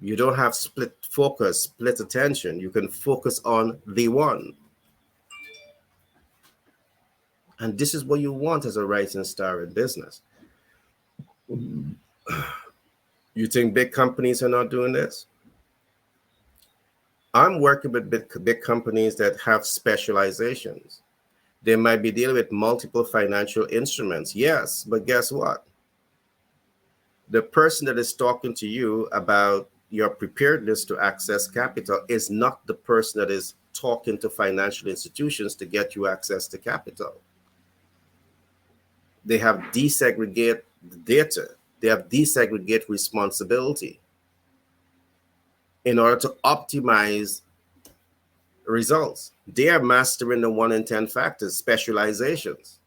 You don't have split focus, split attention. You can focus on the one. And this is what you want as a rising star in business. You think big companies are not doing this? I'm working with big companies that have specializations. They might be dealing with multiple financial instruments. Yes, but guess what? The person that is talking to you about your preparedness to access capital is not the person that is talking to financial institutions to get you access to capital. They have desegregate the data. They have desegregate responsibility in order to optimize results. They are mastering the 1 in 10 factors, specializations.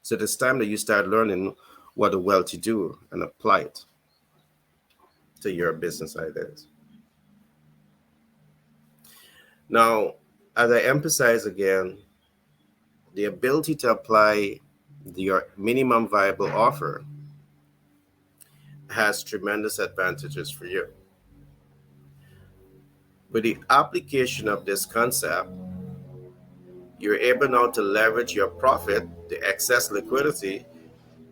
So it's time that you start learning what a well-to-do and apply it to your business ideas. Now, as I emphasize again, the ability to apply your minimum viable offer has tremendous advantages for you. With the application of this concept, you're able now to leverage your profit, the excess liquidity,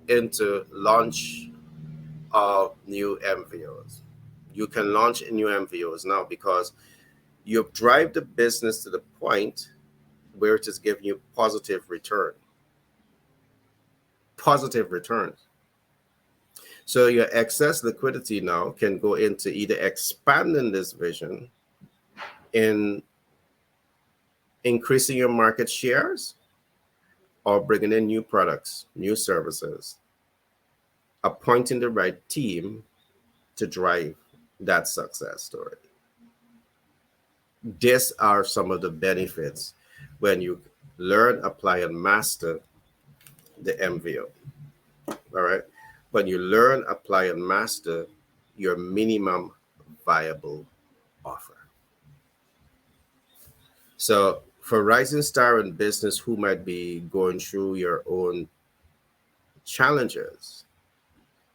into launch of new MVOs. You can launch new MVOs now because you've driven the business to the point where it is giving you positive return. Positive returns. So your excess liquidity now can go into either expanding this vision in increasing your market shares or bringing in new products, new services, appointing the right team to drive that success story. These are some of the benefits when you learn, apply, and master the MVO. All right. When you learn, apply, and master your minimum viable offer. So, for rising star in business who might be going through your own challenges,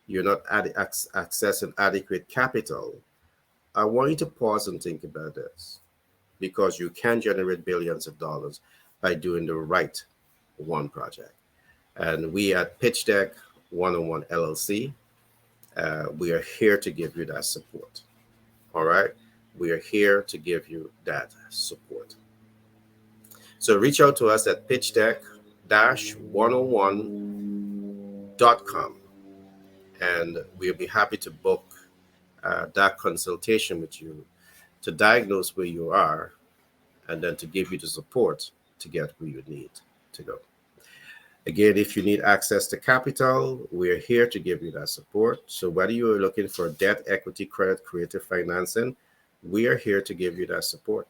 you're not accessing adequate capital, I want you to pause and think about this because you can generate billions of dollars by doing the right one project. And we at Pitch Deck 101 LLC, we are here to give you that support. All right. We are here to give you that support. So reach out to us at pitchdeck-101.com and we'll be happy to book that consultation with you to diagnose where you are and then to give you the support to get where you need to go. Again, if you need access to capital, we're here to give you that support. So whether you are looking for debt, equity, credit, creative financing, we are here to give you that support.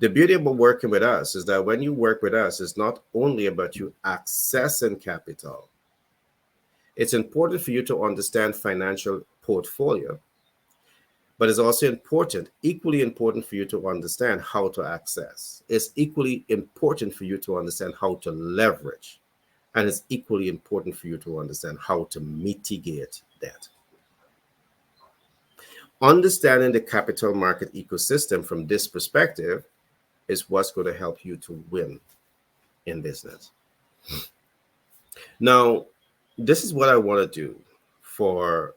The beauty about working with us is that when you work with us, it's not only about you accessing capital. It's important for you to understand financial portfolio, but it's also important, equally important for you to understand how to access. It's equally important for you to understand how to leverage, and it's equally important for you to understand how to mitigate debt. Understanding the capital market ecosystem from this perspective is what's going to help you to win in business. Now, this is what I want to do for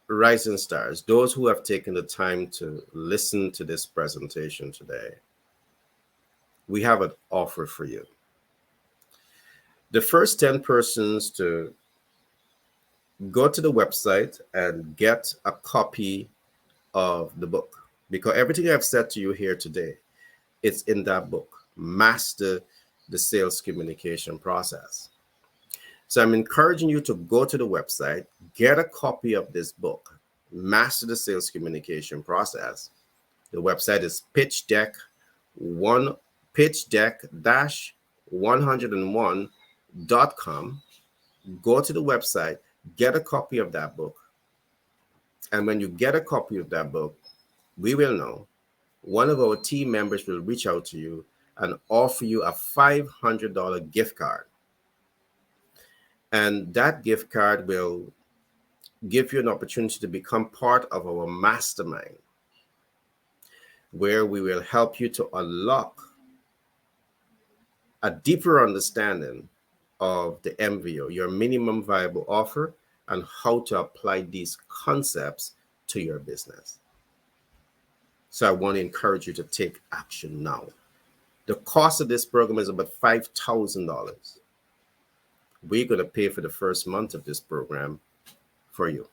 rising stars, those who have taken the time to listen to this presentation today. We have an offer for you. The first 10 persons to go to the website and get a copy of the book, because everything I've said to you here today, it's in that book, Master the Sales Communication Process. So I'm encouraging you to go to the website, get a copy of this book, Master the Sales Communication Process. The website is pitchdeck-101.com. Go to the website, get a copy of that book. And when you get a copy of that book, we will know. One of our team members will reach out to you and offer you a $500 gift card. And that gift card will give you an opportunity to become part of our mastermind, where we will help you to unlock a deeper understanding of the MVO, your minimum viable offer, and how to apply these concepts to your business. So I want to encourage you to take action now. The cost of this program is about $5,000. We're going to pay for the first month of this program for you.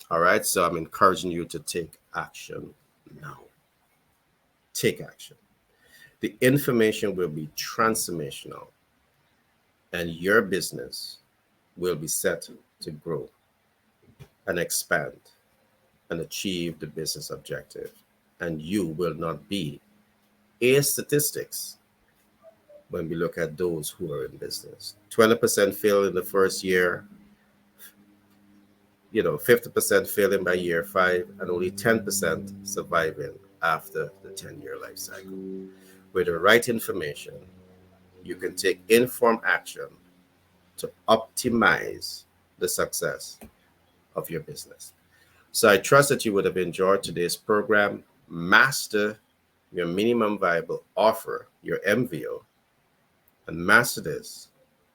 All right. So I'm encouraging you to take action now. Take action. The information will be transformational, and your business will be set to grow and expand and achieve the business objective. And you will not be a statistics when we look at those who are in business. 20% fail in the first year, 50% failing by year 5, and only 10% surviving after the 10-year life cycle. With the right information, you can take informed action to optimize the success of your business. So I trust that you would have enjoyed today's program. Master your minimum viable offer, your MVO, and master this,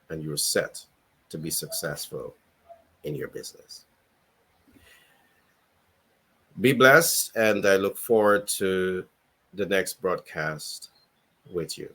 and you're set to be successful in your business. Be blessed, and I look forward to the next broadcast with you.